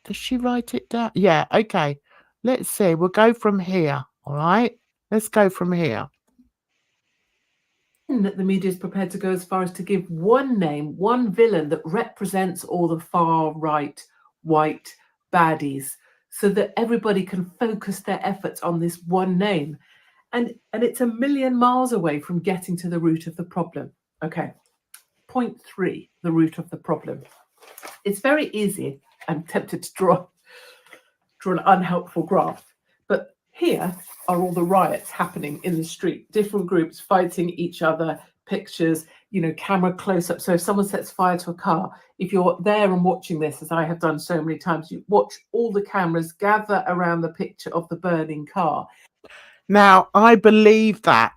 Does she write it down? Yeah, okay. Let's see. We'll go from here. All right. Let's go from here. That the media is prepared to go as far as to give one name, one villain that represents all the far right white baddies so that everybody can focus their efforts on this one name. And it's a million miles away from getting to the root of the problem. Okay, point 3, the root of the problem. It's very easy. I'm tempted to draw an unhelpful graph, but here are all the riots happening in the street, different groups fighting each other, pictures, camera close-up. So if someone sets fire to a car, if you're there and watching this, as I have done so many times, you watch all the cameras gather around the picture of the burning car. Now, I believe that.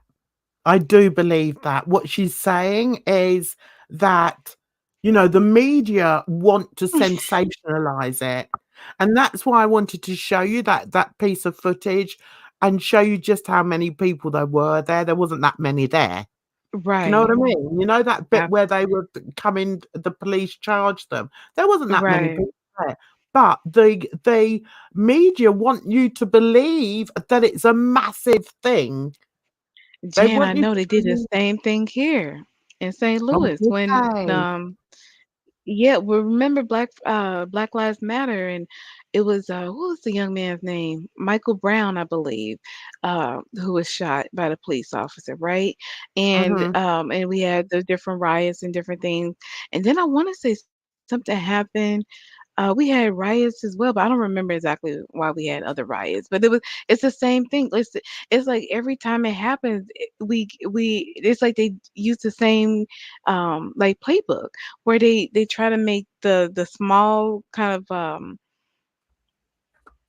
I do believe that. What she's saying is that, the media want to sensationalize it. And that's why I wanted to show you that piece of footage and show you just how many people there were there. There wasn't that many there. Do you know what I mean? You know that bit where they were coming, the police charged them. There wasn't that many Right. people there. But the media want you to believe that it's a massive thing. They Jan, I want you know to they did the believe. same thing here in St. Oh, Louis did when they? yeah, well, remember Black Lives Matter, and it was what was the young man's name? Michael Brown, I believe, who was shot by the police officer, right? Mhm. And we had the different riots and different things. And then I want to say something happened. We had riots as well, but I don't remember exactly why we had other riots. But it's the same thing. It's like every time it happens, it's like they use the same like playbook where they try to make the small kind of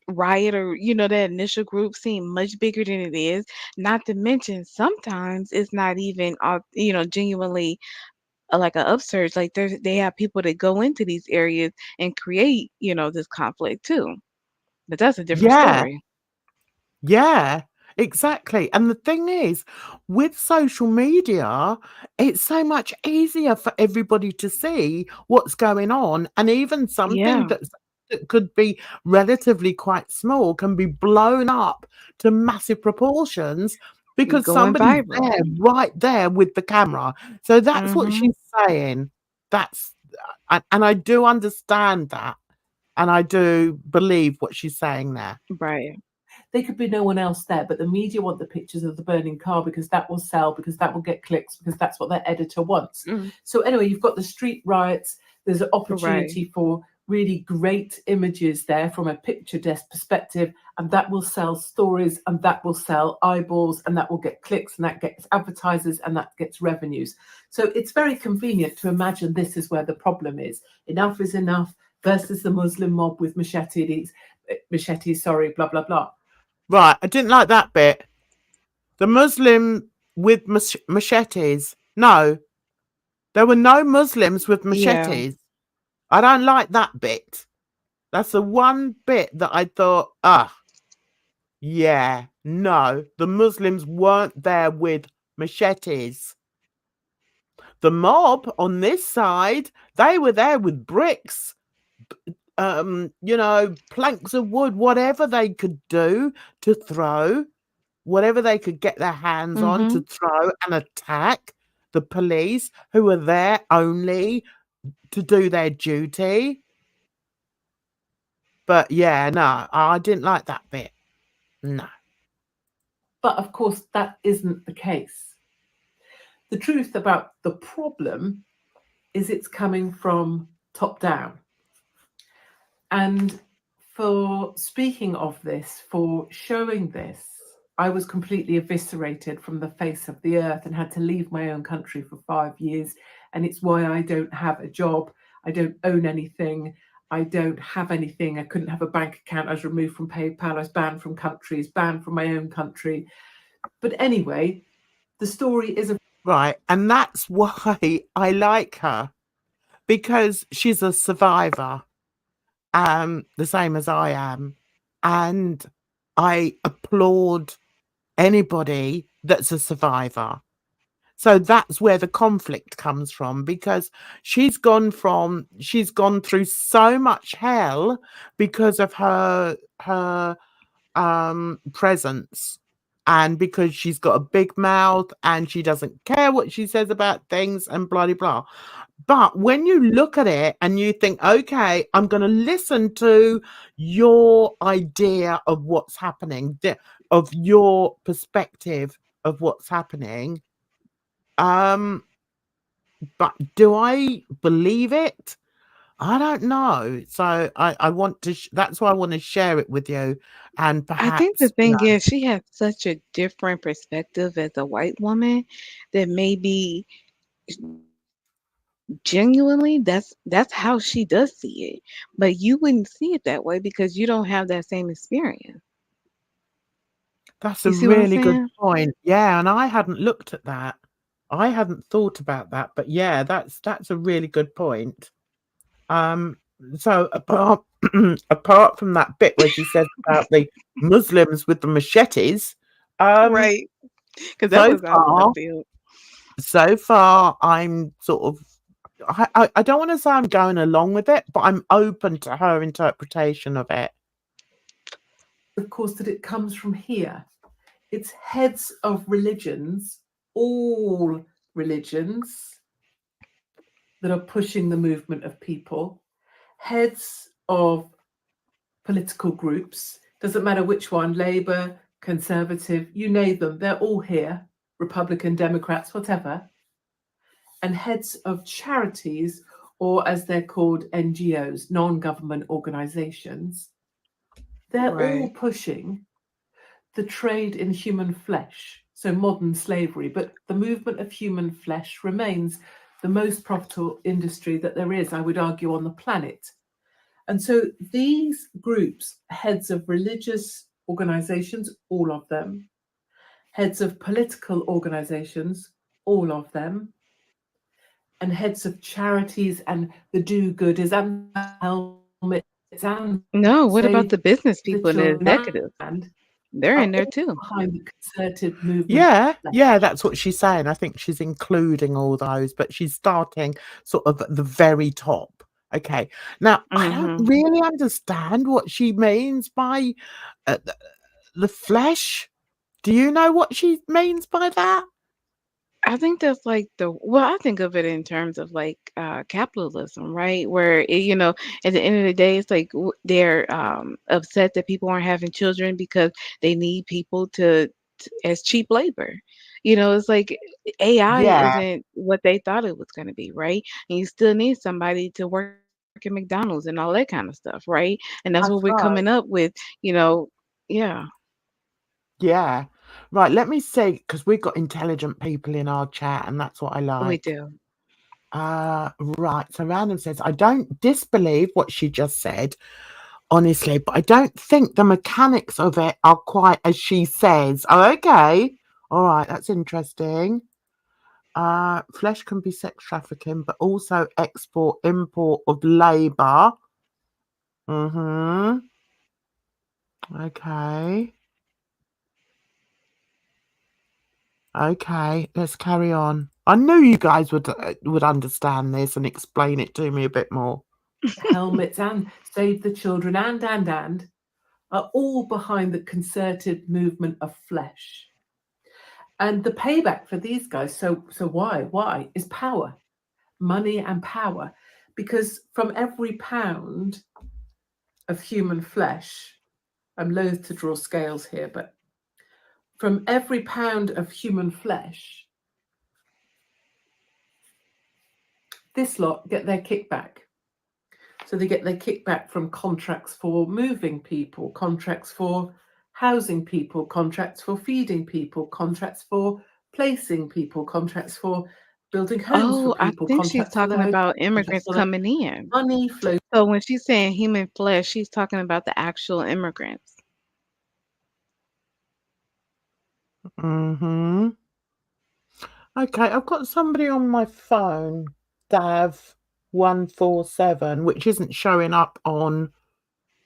riot or that initial group seem much bigger than it is. Not to mention sometimes it's not even genuinely like an upsurge. Like they have people that go into these areas and create this conflict too. But that's a different Yeah. story. Yeah, exactly. And the thing is, with social media, it's so much easier for everybody to see what's going on. And even something Yeah. that could be relatively quite small can be blown up to massive proportions because Going somebody's viral. there, right there with the camera. So that's what Mhm. she's saying. That's and I do understand that. And I do believe what she's saying there. Right. There could be no one else there, but the media want the pictures of the burning car because that will sell, because that will get clicks, because that's what their editor wants. So anyway, you've got the street riots. There's an Right. opportunity for really great images there from a picture desk perspective, and that will sell stories, and that will sell eyeballs, and that will get clicks, and that gets advertisers, and that gets revenues. So it's very convenient to imagine this is where the problem is. Enough is enough versus the Muslim mob with machetes, blah, blah, blah. Right, I didn't like that bit. The Muslim with machetes. No, there were no Muslims with Yeah. machetes. I don't like that bit. That's the one bit that I thought, yeah, no, the Muslims weren't there with machetes. The mob on this side, they were there with bricks, planks of wood, whatever they could do to throw. Whatever they could get their hands on to Mhm. throw and attack the police who were there only to do their duty. But yeah, no, I didn't like that bit. No. But of course, that isn't the case. The truth about the problem is it's coming from top down. And for speaking of this, for showing this, I was completely eviscerated from the face of the earth and had to leave my own country for 5 years. And it's why I don't have a job. I don't own anything. I don't have anything. I couldn't have a bank account. I was removed from PayPal. I was banned from countries, banned from my own country. But anyway, the story is a Right. And that's why I like her, because she's a survivor, the same as I am. And I applaud anybody that's a survivor. So that's where the conflict comes from, because she's gone through so much hell because of her presence. and because she's got a big mouth and she doesn't care what she says about things and blah blah blah. But when you look at it and you think, okay, I'm going to listen to your idea of what's happening, of your perspective of what's happening, but do I believe it? I don't know. So I want to, that's why I want to share it with you. And I think the perhaps, thing is she has such a different perspective as a white woman that maybe genuinely that's how she does see it. But you wouldn't see it that way because you don't have that same experience. that's a You see what I'm really good saying? point. Yeah, and I hadn't looked at that. I hadn't thought about that, but yeah, that's a really good point. So apart from that bit where she says about the Muslims with the machetes, Right. Because that so was out of left far, field. I'm sort of I don't want to say I'm going along with it, but I'm open to her interpretation of it. Of course, that it comes from here. It's heads of religions, all religions, that are pushing the movement of people, heads of political groups, doesn't matter which one, Labour, Conservative, you name them, they're all here, Republican, Democrats, whatever, and heads of charities, or as they're called, NGOs, non-government organisations. They're all pushing the trade in human flesh, so modern slavery, but the movement of human flesh remains the most profitable industry that there is, I would argue, on the planet. And so these groups, heads of religious organizations, all of them, heads of political organizations, all of them, and heads of charities and the do-gooders and helmets and No, what about Save the business the people and the Children executives? and They're are in there all too. behind the concerted movement. Yeah, yeah, that's what she's saying. I think she's including all those, but she's starting sort of at the very top. Okay. Now, I don't Mhm. really understand what she means by the flesh. Do you know what she means by that? I think that's like well, I think of it in terms of like capitalism, right? Where at the end of the day, it's like they're upset that people aren't having children because they need people as cheap labor. It's like AI Yeah, isn't what they thought it was going to be, right? And you still need somebody to work at McDonald's and all that kind of stuff, right? And that's that's what we're right. coming up with, yeah, Yeah. Right, let me see, because we've got intelligent people in our chat, and that's what I we like. do. Right. So Random says, I don't disbelieve what she just said, honestly, but I don't think the mechanics of it are quite as she says. Oh, okay. All right, that's interesting. Flesh can be sex trafficking, but also export, import of labor. Mm-hmm. Okay. Okay, let's carry on. I knew you guys would understand this and explain it to me a bit more. Helmets and Save the Children and are all behind the concerted movement of flesh. And the payback for these guys, so why is power, money and power, because from every pound of human flesh, I'm loath to draw scales here, but from every pound of human flesh, this lot get their kickback. So they get their kickback from contracts for moving people, contracts for housing people, contracts for feeding people, contracts for placing people, contracts for building homes for Oh, I people, think she's contracts for the talking hotel, about contracts immigrants for the coming in. money flow. So when she's saying human flesh, she's talking about the actual immigrants. Mm-hmm. Okay, I've got somebody on my phone, Dav147, which isn't showing up on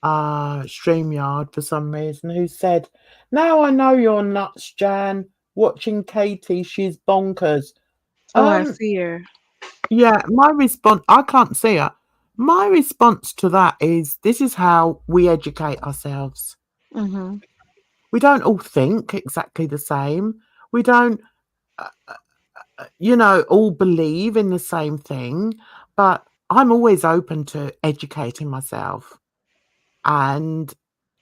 StreamYard for some reason, who said, now I know you're nuts, Jan. Watching Katie, she's bonkers. Oh, I see her. Yeah, my response, I can't see her. My response to that is, this is how we educate ourselves. Mhm. We don't all think exactly the same. We don't, all believe in the same thing, but I'm always open to educating myself. And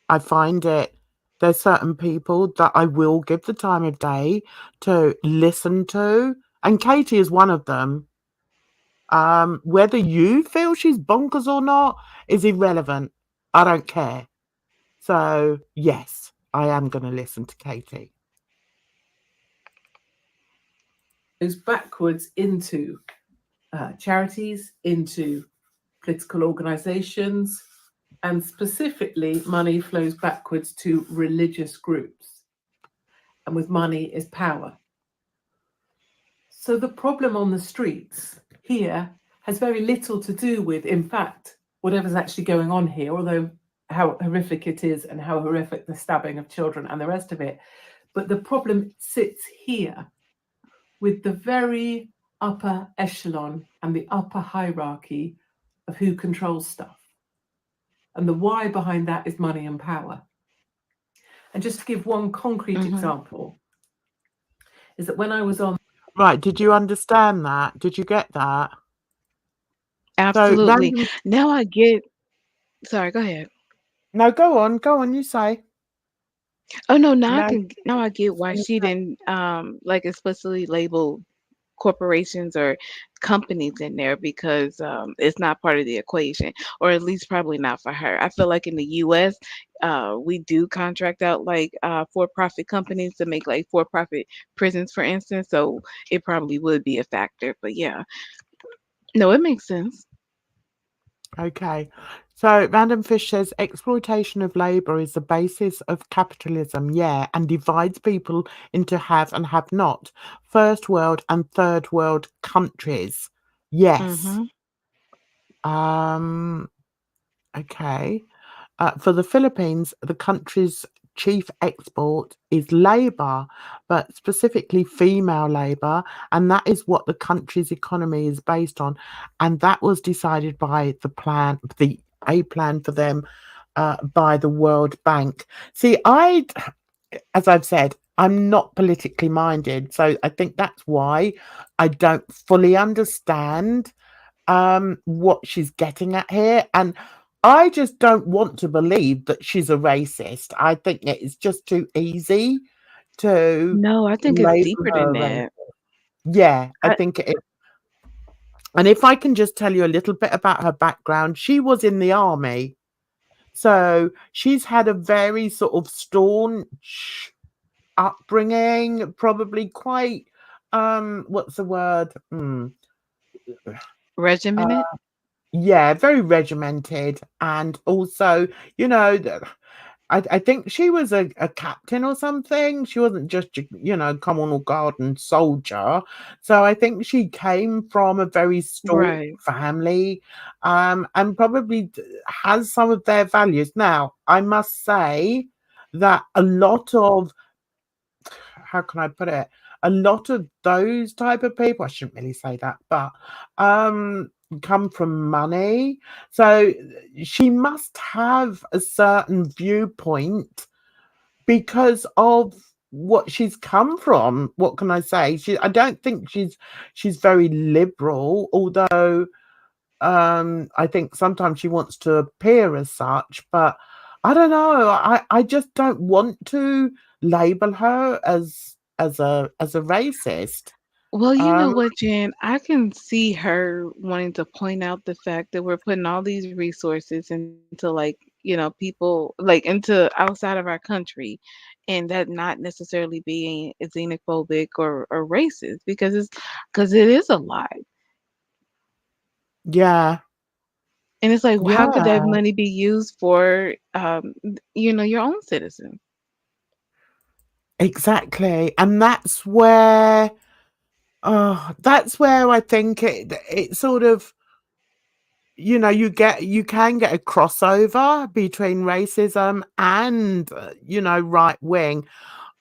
I find there's certain people that I will give the time of day to listen to, and Katie is one of them. Whether you feel she's bonkers or not is irrelevant. I don't care. So, yes, I am going to listen to Katie. Goes backwards into charities, into political organizations, and specifically money flows backwards to religious groups. And with money is power. So the problem on the streets here has very little to do with, in fact, whatever's actually going on here, although how horrific it is and how horrific the stabbing of children and the rest of it. But the problem sits here with the very upper echelon and the upper hierarchy of who controls stuff. And the why behind that is money and power. And just to give one concrete example, is that when I was on... Right, did you understand that? Did you get that? Absolutely. Now I get... Sorry, go ahead. No, go on, you say. Oh, no, now I get why she didn't, like, explicitly label corporations or companies in there, because it's not part of the equation, or at least probably not for her. I feel like in the US, we do contract out like for-profit companies to make like for-profit prisons, for instance. So it probably would be a factor. But yeah, no, it makes sense. Okay. So Random Fish says exploitation of labour is the basis of capitalism, yeah, and divides people into have and have not. First world and third world countries. Yes. Okay. For the Philippines, the country's chief export is labour, but specifically female labour, and that is what the country's economy is based on. And that was decided by a plan for them by the World Bank. See, as I've said, I'm not politically minded, so I think that's why I don't fully understand what she's getting at here. And I just don't want to believe that she's a racist. I think it's just too easy to No, I think it's label deeper her than a racist. that. Yeah, I think it is. And if I can just tell you a little bit about her background, she was in the army. So she's had a very sort of staunch upbringing, probably quite, what's the word? Regimented? Yeah, very regimented. And also, I think she was a captain or something. She wasn't just, communal garden soldier. So I think she came from a very staunch family, and probably has some of their values. Now, I must say that a lot of, how can I put it? A lot of those type of people, I shouldn't really say that, but come from money. So she must have a certain viewpoint because of what she's come from. What can I say? I don't think she's very liberal, although I think sometimes she wants to appear as such, but I don't know. I just don't want to label her as a racist. Well, you know what, Jen? I can see her wanting to point out the fact that we're putting all these resources into, like, people, like, into outside of our country, and that not necessarily being xenophobic or racist, because it is a lot. Yeah. And it's like, how could that Yeah. money be used for, your own citizens? Exactly. And that's where I think it sort of, you can get a crossover between racism and, right wing.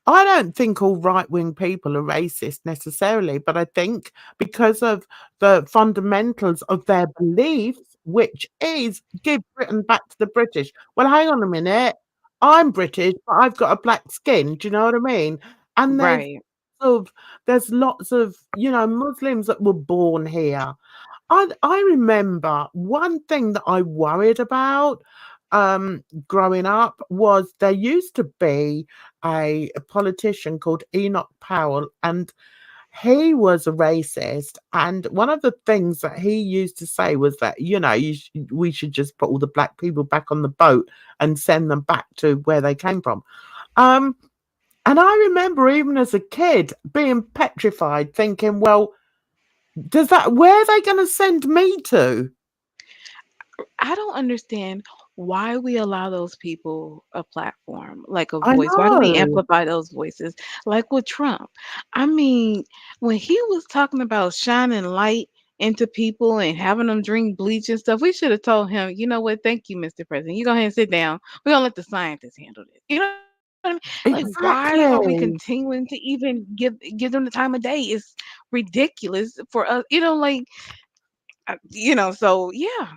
I don't think all right-wing people are racist necessarily, but I think because of the fundamentals of their beliefs, which is give Britain back to the British. Well, hang on a minute. I'm British, but I've got a black skin. Do you know what I mean? And Right. there's lots of, you know, Muslims that were born here. I remember one thing that I worried about growing up was there used to be a politician called Enoch Powell, and he was a racist. And one of the things that he used to say was that, you know, we should just put all the black people back on the boat and send them back to where they came from. Um, and I remember even as a kid being petrified, thinking, well, where are they going to send me to? I don't understand why we allow those people a platform, like a I voice. Why do we know. amplify those voices? Like with Trump. I mean, when he was talking about shining light into people and having them drink bleach and stuff, we should have told him, you know what, thank you, Mr. President. You go ahead and sit down. We're gonna let the scientists handle this. You know what I mean? Like, why are we Exactly. continuing to even give them the time of day? It's ridiculous for us, so yeah.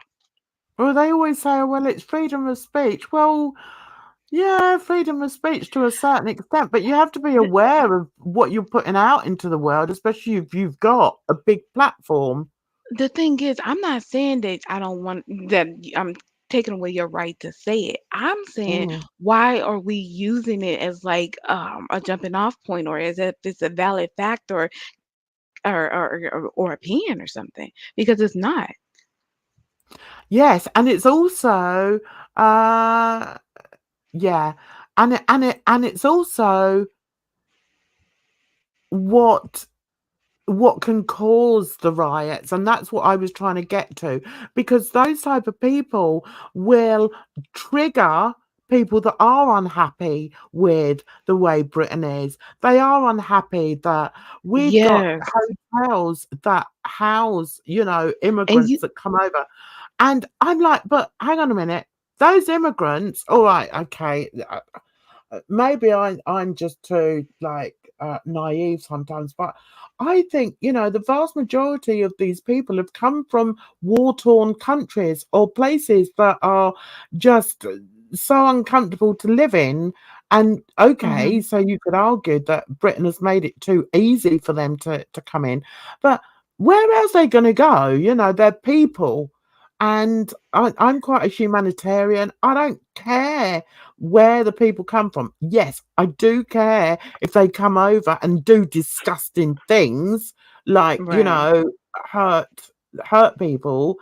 Well, they always say, oh, well, it's freedom of speech. Well, yeah, freedom of speech to a certain extent, but you have to be aware of what you're putting out into the world, especially if you've got a big platform. The thing is, I'm not saying that I don't want that I'm taking away your right to say it. I'm saying, Mm. why are we using it as like a jumping off point, or as if it's a valid fact, or opinion or something? Because it's not. Yes, and it's also, uh, yeah, and it's also what can cause the riots, and that's what I was trying to get to, because those type of people will trigger people that are unhappy with the way Britain is. They are unhappy that we've got Yes. hotels that house, you know, And immigrants you that come over, and I'm like, but hang on a minute, those immigrants, all right, okay, maybe I'm just too naive sometimes, but I think, you know, the vast majority of these people have come from war-torn countries or places that are just so uncomfortable to live in. And okay, Mhm. so you could argue that Britain has made it too easy for them to come in, but where else are they going to go? You know, they're people. And I'm quite a humanitarian. I don't care where the people come from. Yes, I do care if they come over and do disgusting things like, you Right. know, hurt people.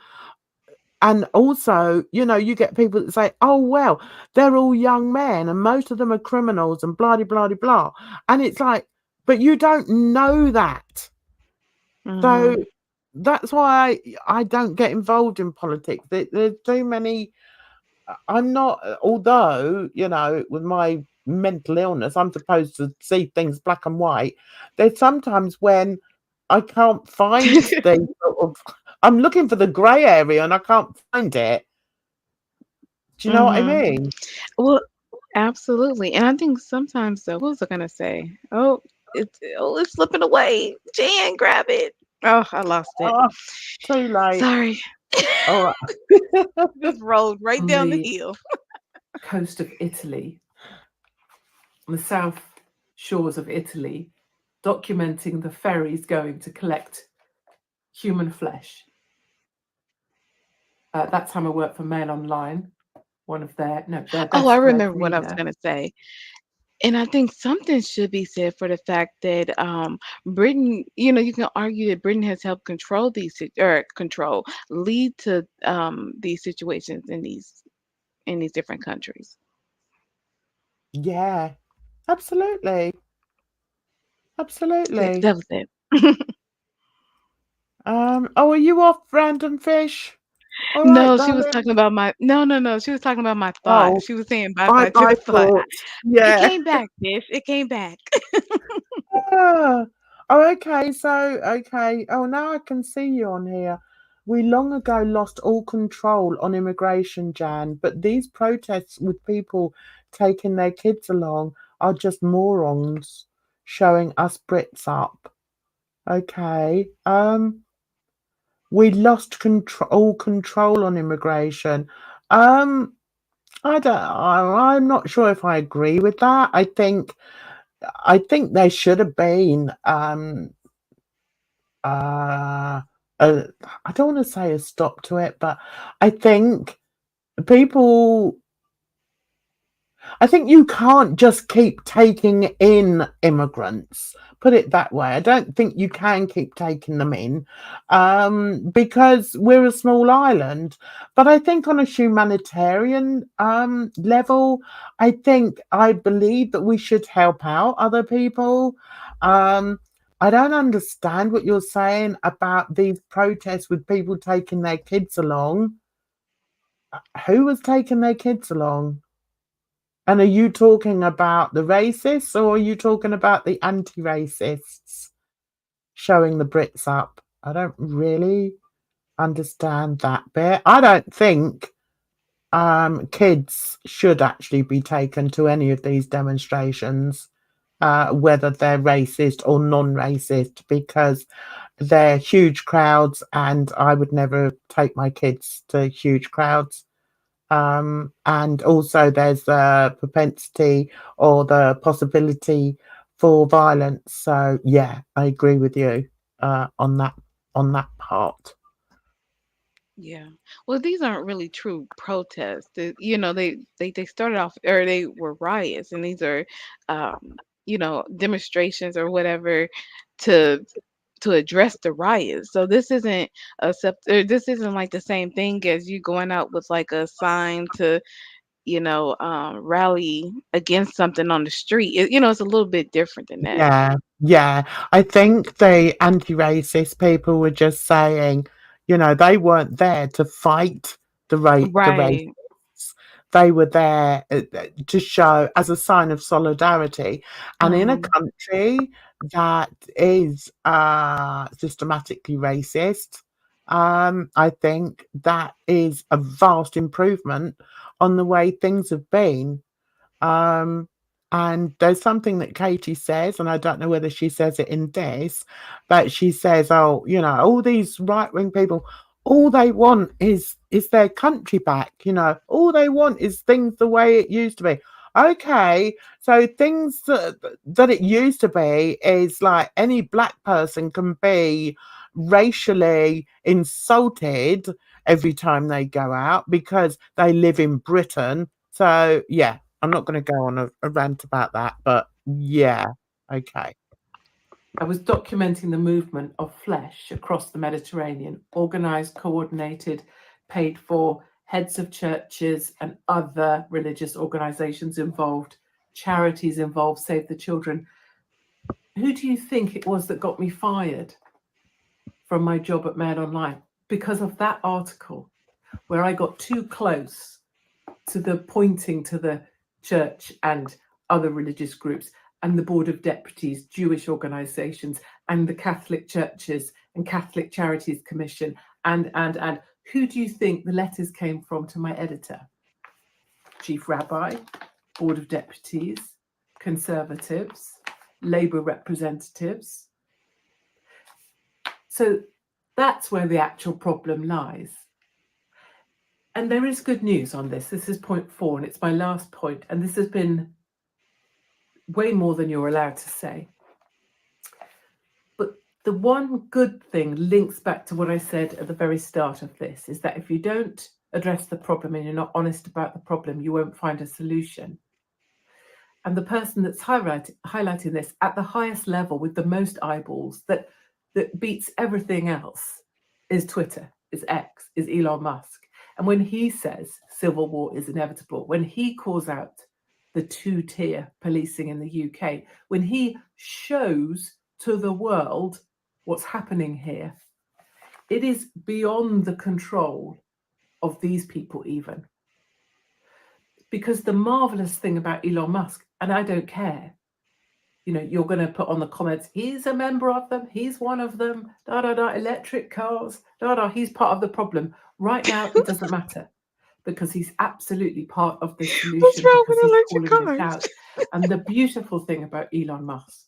And also, you know, you get people that say, oh, well, they're all young men and most of them are criminals and blah, blah, blah, blah. And it's like, but you don't know that. So Mhm. that's why I don't get involved in politics. There's too many. I'm not, although, you know, with my mental illness, I'm supposed to see things black and white. There's sometimes when I can't find the sort of, I'm looking for the grey area and I can't find it. Do you know what I Mhm. mean? Well, absolutely. And I think sometimes though, what was I gonna say? It's slipping away. Jan, grab it. Oh, I lost it. Oh, too late. Sorry. All right. Just rolled right On down the the hill. coast of Italy, on the south shores of Italy, documenting the ferries going to collect human flesh. That time I worked for Mail Online, their Oh, I best read remember what I was reader. gonna say. And I think something should be said for the fact that Britain, you can argue that Britain has helped control lead to these situations in these different countries. Yeah, absolutely. Absolutely. That was it. Oh, are you off, random fish? All right, No, she was darling. talking about my no, no, no. She was talking about my thought. Oh, She was saying bye bye bye to bye the thought. thoughts. It Yeah. came back, Fish. It came back. Ah. Oh, okay. So, okay. Oh, now I can see you on here. We long ago lost all control on immigration, Jan, but these protests with people taking their kids along are just morons showing us Brits up. Okay. We lost all control on immigration. Um, I'm not sure if I agree with that. I think there should have been I don't want to say a stop to it, but I think people I think you can't just keep taking in immigrants. Put it that way. I don't think you can keep taking them in because we're a small island. But I think on a humanitarian level, I believe that we should help out other people. I don't understand what you're saying about these protests with people taking their kids along. Who was taking their kids along? And are you talking about the racists or are you talking about the anti-racists showing the Brits up? I don't really understand that bit. I don't think kids should actually be taken to any of these demonstrations, whether they're racist or non-racist, because they're huge crowds and I would never take my kids to huge crowds. And also there's the propensity or the possibility for violence. So yeah, I agree with you on that part. Yeah. Well, these aren't really true protests. They started off, or they were riots, and these are, demonstrations or whatever to address the riots. So this isn't like the same thing as you going out with like a sign to, rally against something on the street. It's a little bit different than that. Yeah. I think the anti-racist people were just saying, they weren't there to fight the Right. racists. They were there to show as a sign of solidarity. And in a Um, country that is systematically racist, I think that is a vast improvement on the way things have been. Um, and there's something that Katie says, and I don't know whether she says it in this, but she says, "Oh, all these right-wing people, all they want is their country back. All they want is things the way it used to be." Okay, so things that it used to be is like any black person can be racially insulted every time they go out because they live in Britain. So yeah, I'm not going to go on a rant about that, but yeah, okay. I was documenting the movement of flesh across the Mediterranean, organised, coordinated, paid for, heads of churches and other religious organisations involved, charities involved, Save the Children. Who do you think it was that got me fired from my job at Mail Online? Because of that article, where I got too close to the pointing to the church and other religious groups and the Board of Deputies, Jewish organisations, and the Catholic churches and Catholic Charities Commission, and who do you think the letters came from to my editor? Chief Rabbi, Board of Deputies, Conservatives, Labour representatives. So that's where the actual problem lies. And there is good news on this. This is point 4, and it's my last point. And this has been way more than you're allowed to say. But the one good thing links back to what I said at the very start of this, is that if you don't address the problem and you're not honest about the problem, you won't find a solution. And the person that's highlighting this at the highest level with the most eyeballs, that beats everything else, is Twitter, is X, is Elon Musk. And when he says civil war is inevitable, when he calls out the 2-tier policing in the UK, when he shows to the world what's happening here, it is beyond the control of these people even. Because the marvelous thing about Elon Musk, and I don't care, you're going to put on the comments, he's a member of them, he's one of them, electric cars, he's part of the problem. Right now, it doesn't matter, because he's absolutely part of the solution. What's wrong because with he's electric calling this cars? out. And the beautiful thing about Elon Musk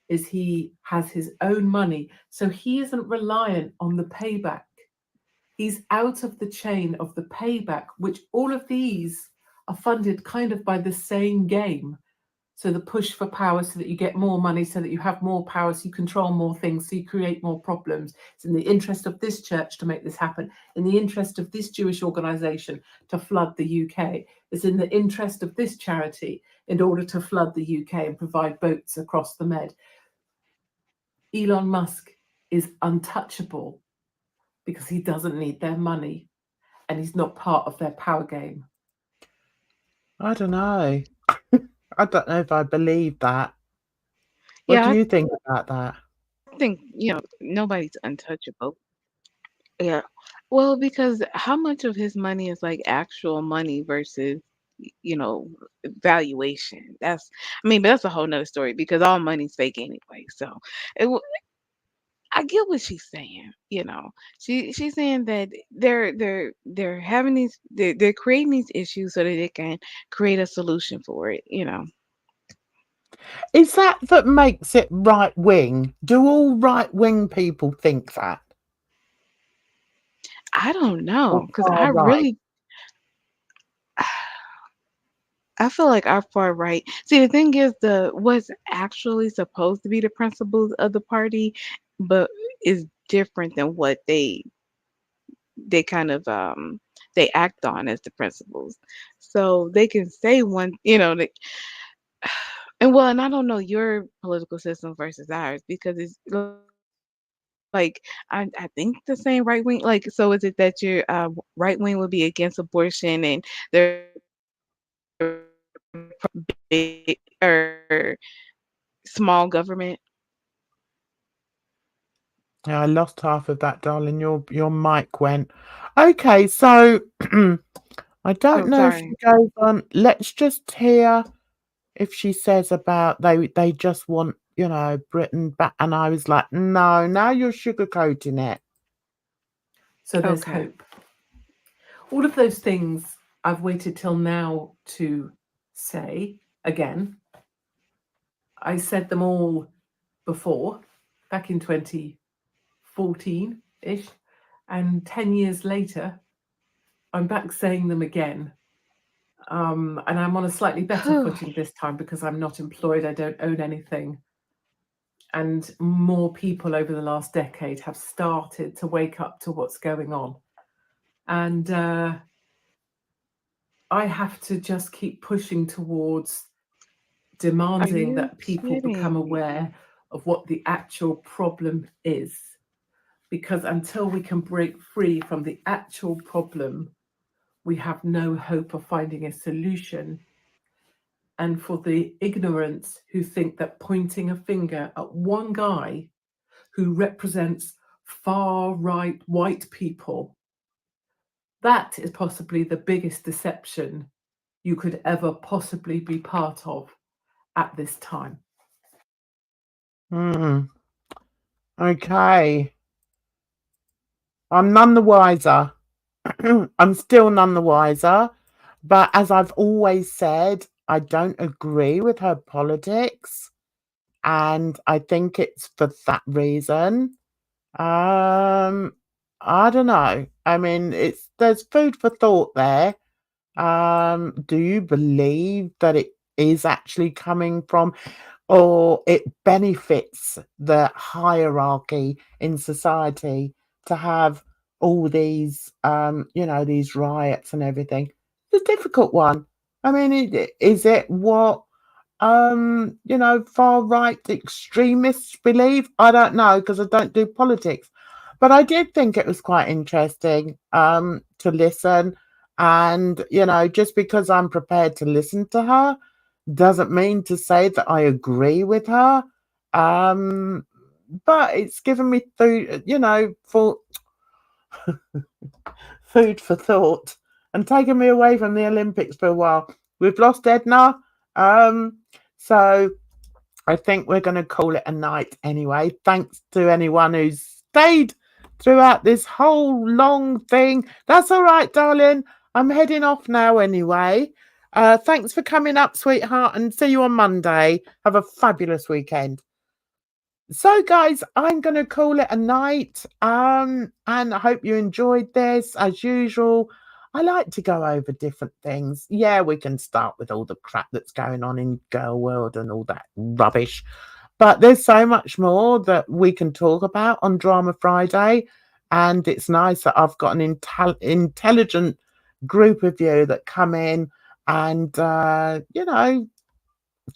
is he has his own money, so he isn't reliant on the payback. He's out of the chain of the payback, which all of these are funded kind of by the same game. So the push for power so that you get more money, so that you have more power, so you control more things, so you create more problems. It's in the interest of this church to make this happen, in the interest of this Jewish organization to flood the UK. It's in the interest of this charity in order to flood the UK and provide boats across the Med. Elon Musk is untouchable because he doesn't need their money and he's not part of their power game. I don't know. I don't know if I believe that. What Yeah, do you think about that? I think, nobody's untouchable. Yeah. Well, because how much of his money is like actual money versus, you know, valuation? But that's a whole nother story because all money's fake anyway. So it, w- I get what she's saying. She's saying that they're having they're creating these issues so that they can create a solution for it. Is that makes it right wing? Do all right wing people think that? I don't Or know because far right? I feel like our far right. See, the thing is, the what's actually supposed to be the principles of the party, but is different than what they kind of they act on as the principles. So they can say one, and I don't know your political system versus ours because it's like I think the same right wing. Like, so is it that your right wing would be against abortion and they're big or small government? Yeah, I lost half of that, darling. Your mic went. Okay, so I don't Oh, know if she sorry. goes on. Let's just hear if she says about they just want, Britain back. And I was like, no, now you're sugarcoating it. So there's Okay. hope. All of those things I've waited till now to say again. I said them all before, back in 2014-ish, and 10 years later, I'm back saying them again. And I'm on a slightly better footing this time because I'm not employed, I don't own anything. And more people over the last decade have started to wake up to what's going on. And I have to just keep pushing towards demanding that people become aware of what the actual problem is. Because until we can break free from the actual problem, we have no hope of finding a solution. And for the ignorants who think that pointing a finger at one guy who represents far right white people, that is possibly the biggest deception you could ever possibly be part of at this time. Okay. I'm none the wiser. I'm still none the wiser. But as I've always said, I don't agree with her politics. And I think it's for that reason. I don't know. I mean, there's food for thought there. Do you believe that it is actually coming from, or it benefits the hierarchy in society to have all these, these riots and everything? It's a difficult one. I mean, is it what, far right extremists believe? I don't know because I don't do politics. But I did think it was quite interesting to listen. And, just because I'm prepared to listen to her doesn't mean to say that I agree with her. But it's given me food, for food for thought and taken me away from the Olympics for a while. We've lost EDNA. So I think we're going to call it a night anyway. Thanks to anyone who's stayed throughout this whole long thing. That's all right, darling. I'm heading off now anyway. Thanks for coming up, sweetheart, and see you on Monday. Have a fabulous weekend. So, guys, I'm going to call it a night. And I hope you enjoyed this. As usual, I like to go over different things. Yeah, we can start with all the crap that's going on in girl world and all that rubbish. But there's so much more that we can talk about on Drama Friday. And it's nice that I've got an intelligent group of you that come in and,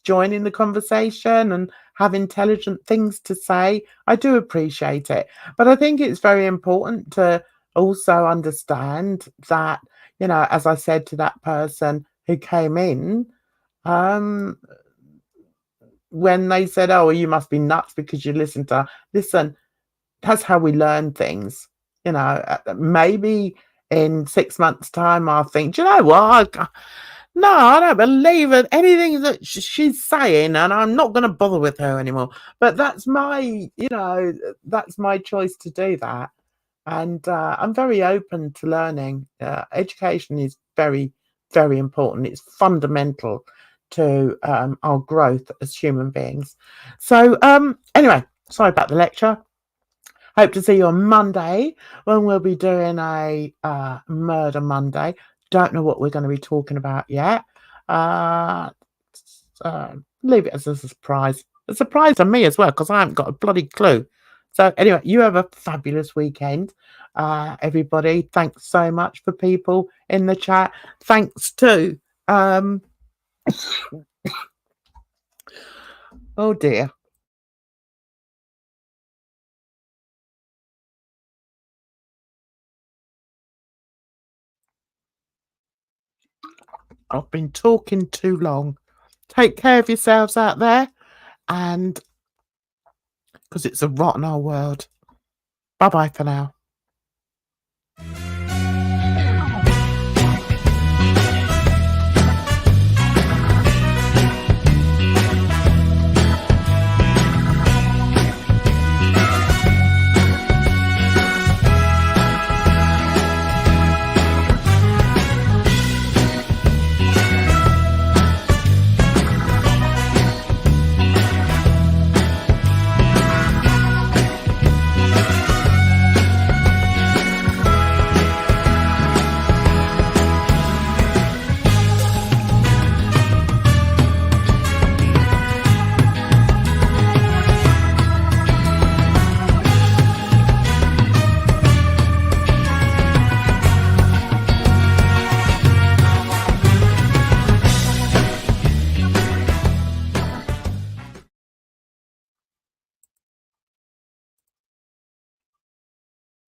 join in the conversation and have intelligent things to say. I do appreciate it. But I think it's very important to also understand that, as I said to that person who came in, when they said, "Oh, well, you must be nuts because you listen, that's how we learn things." Maybe in 6 months' time, I'll think, "Do you know what? No, I don't believe in anything that she's saying, and I'm not going to bother with her anymore." But that's that's my choice to do that. And I'm very open to learning. Education is very, very important. It's fundamental to our growth as human beings. So anyway, sorry about the lecture. Hope to see you on Monday when we'll be doing a Murder Monday. Don't know what we're going to be talking about yet. Leave it as a surprise. A surprise to me as well, because I haven't got a bloody clue. So anyway, you have a fabulous weekend, everybody. Thanks so much for people in the chat. Thanks to oh dear. I've been talking too long. Take care of yourselves out there, and because it's a rotten old world. Bye bye for now.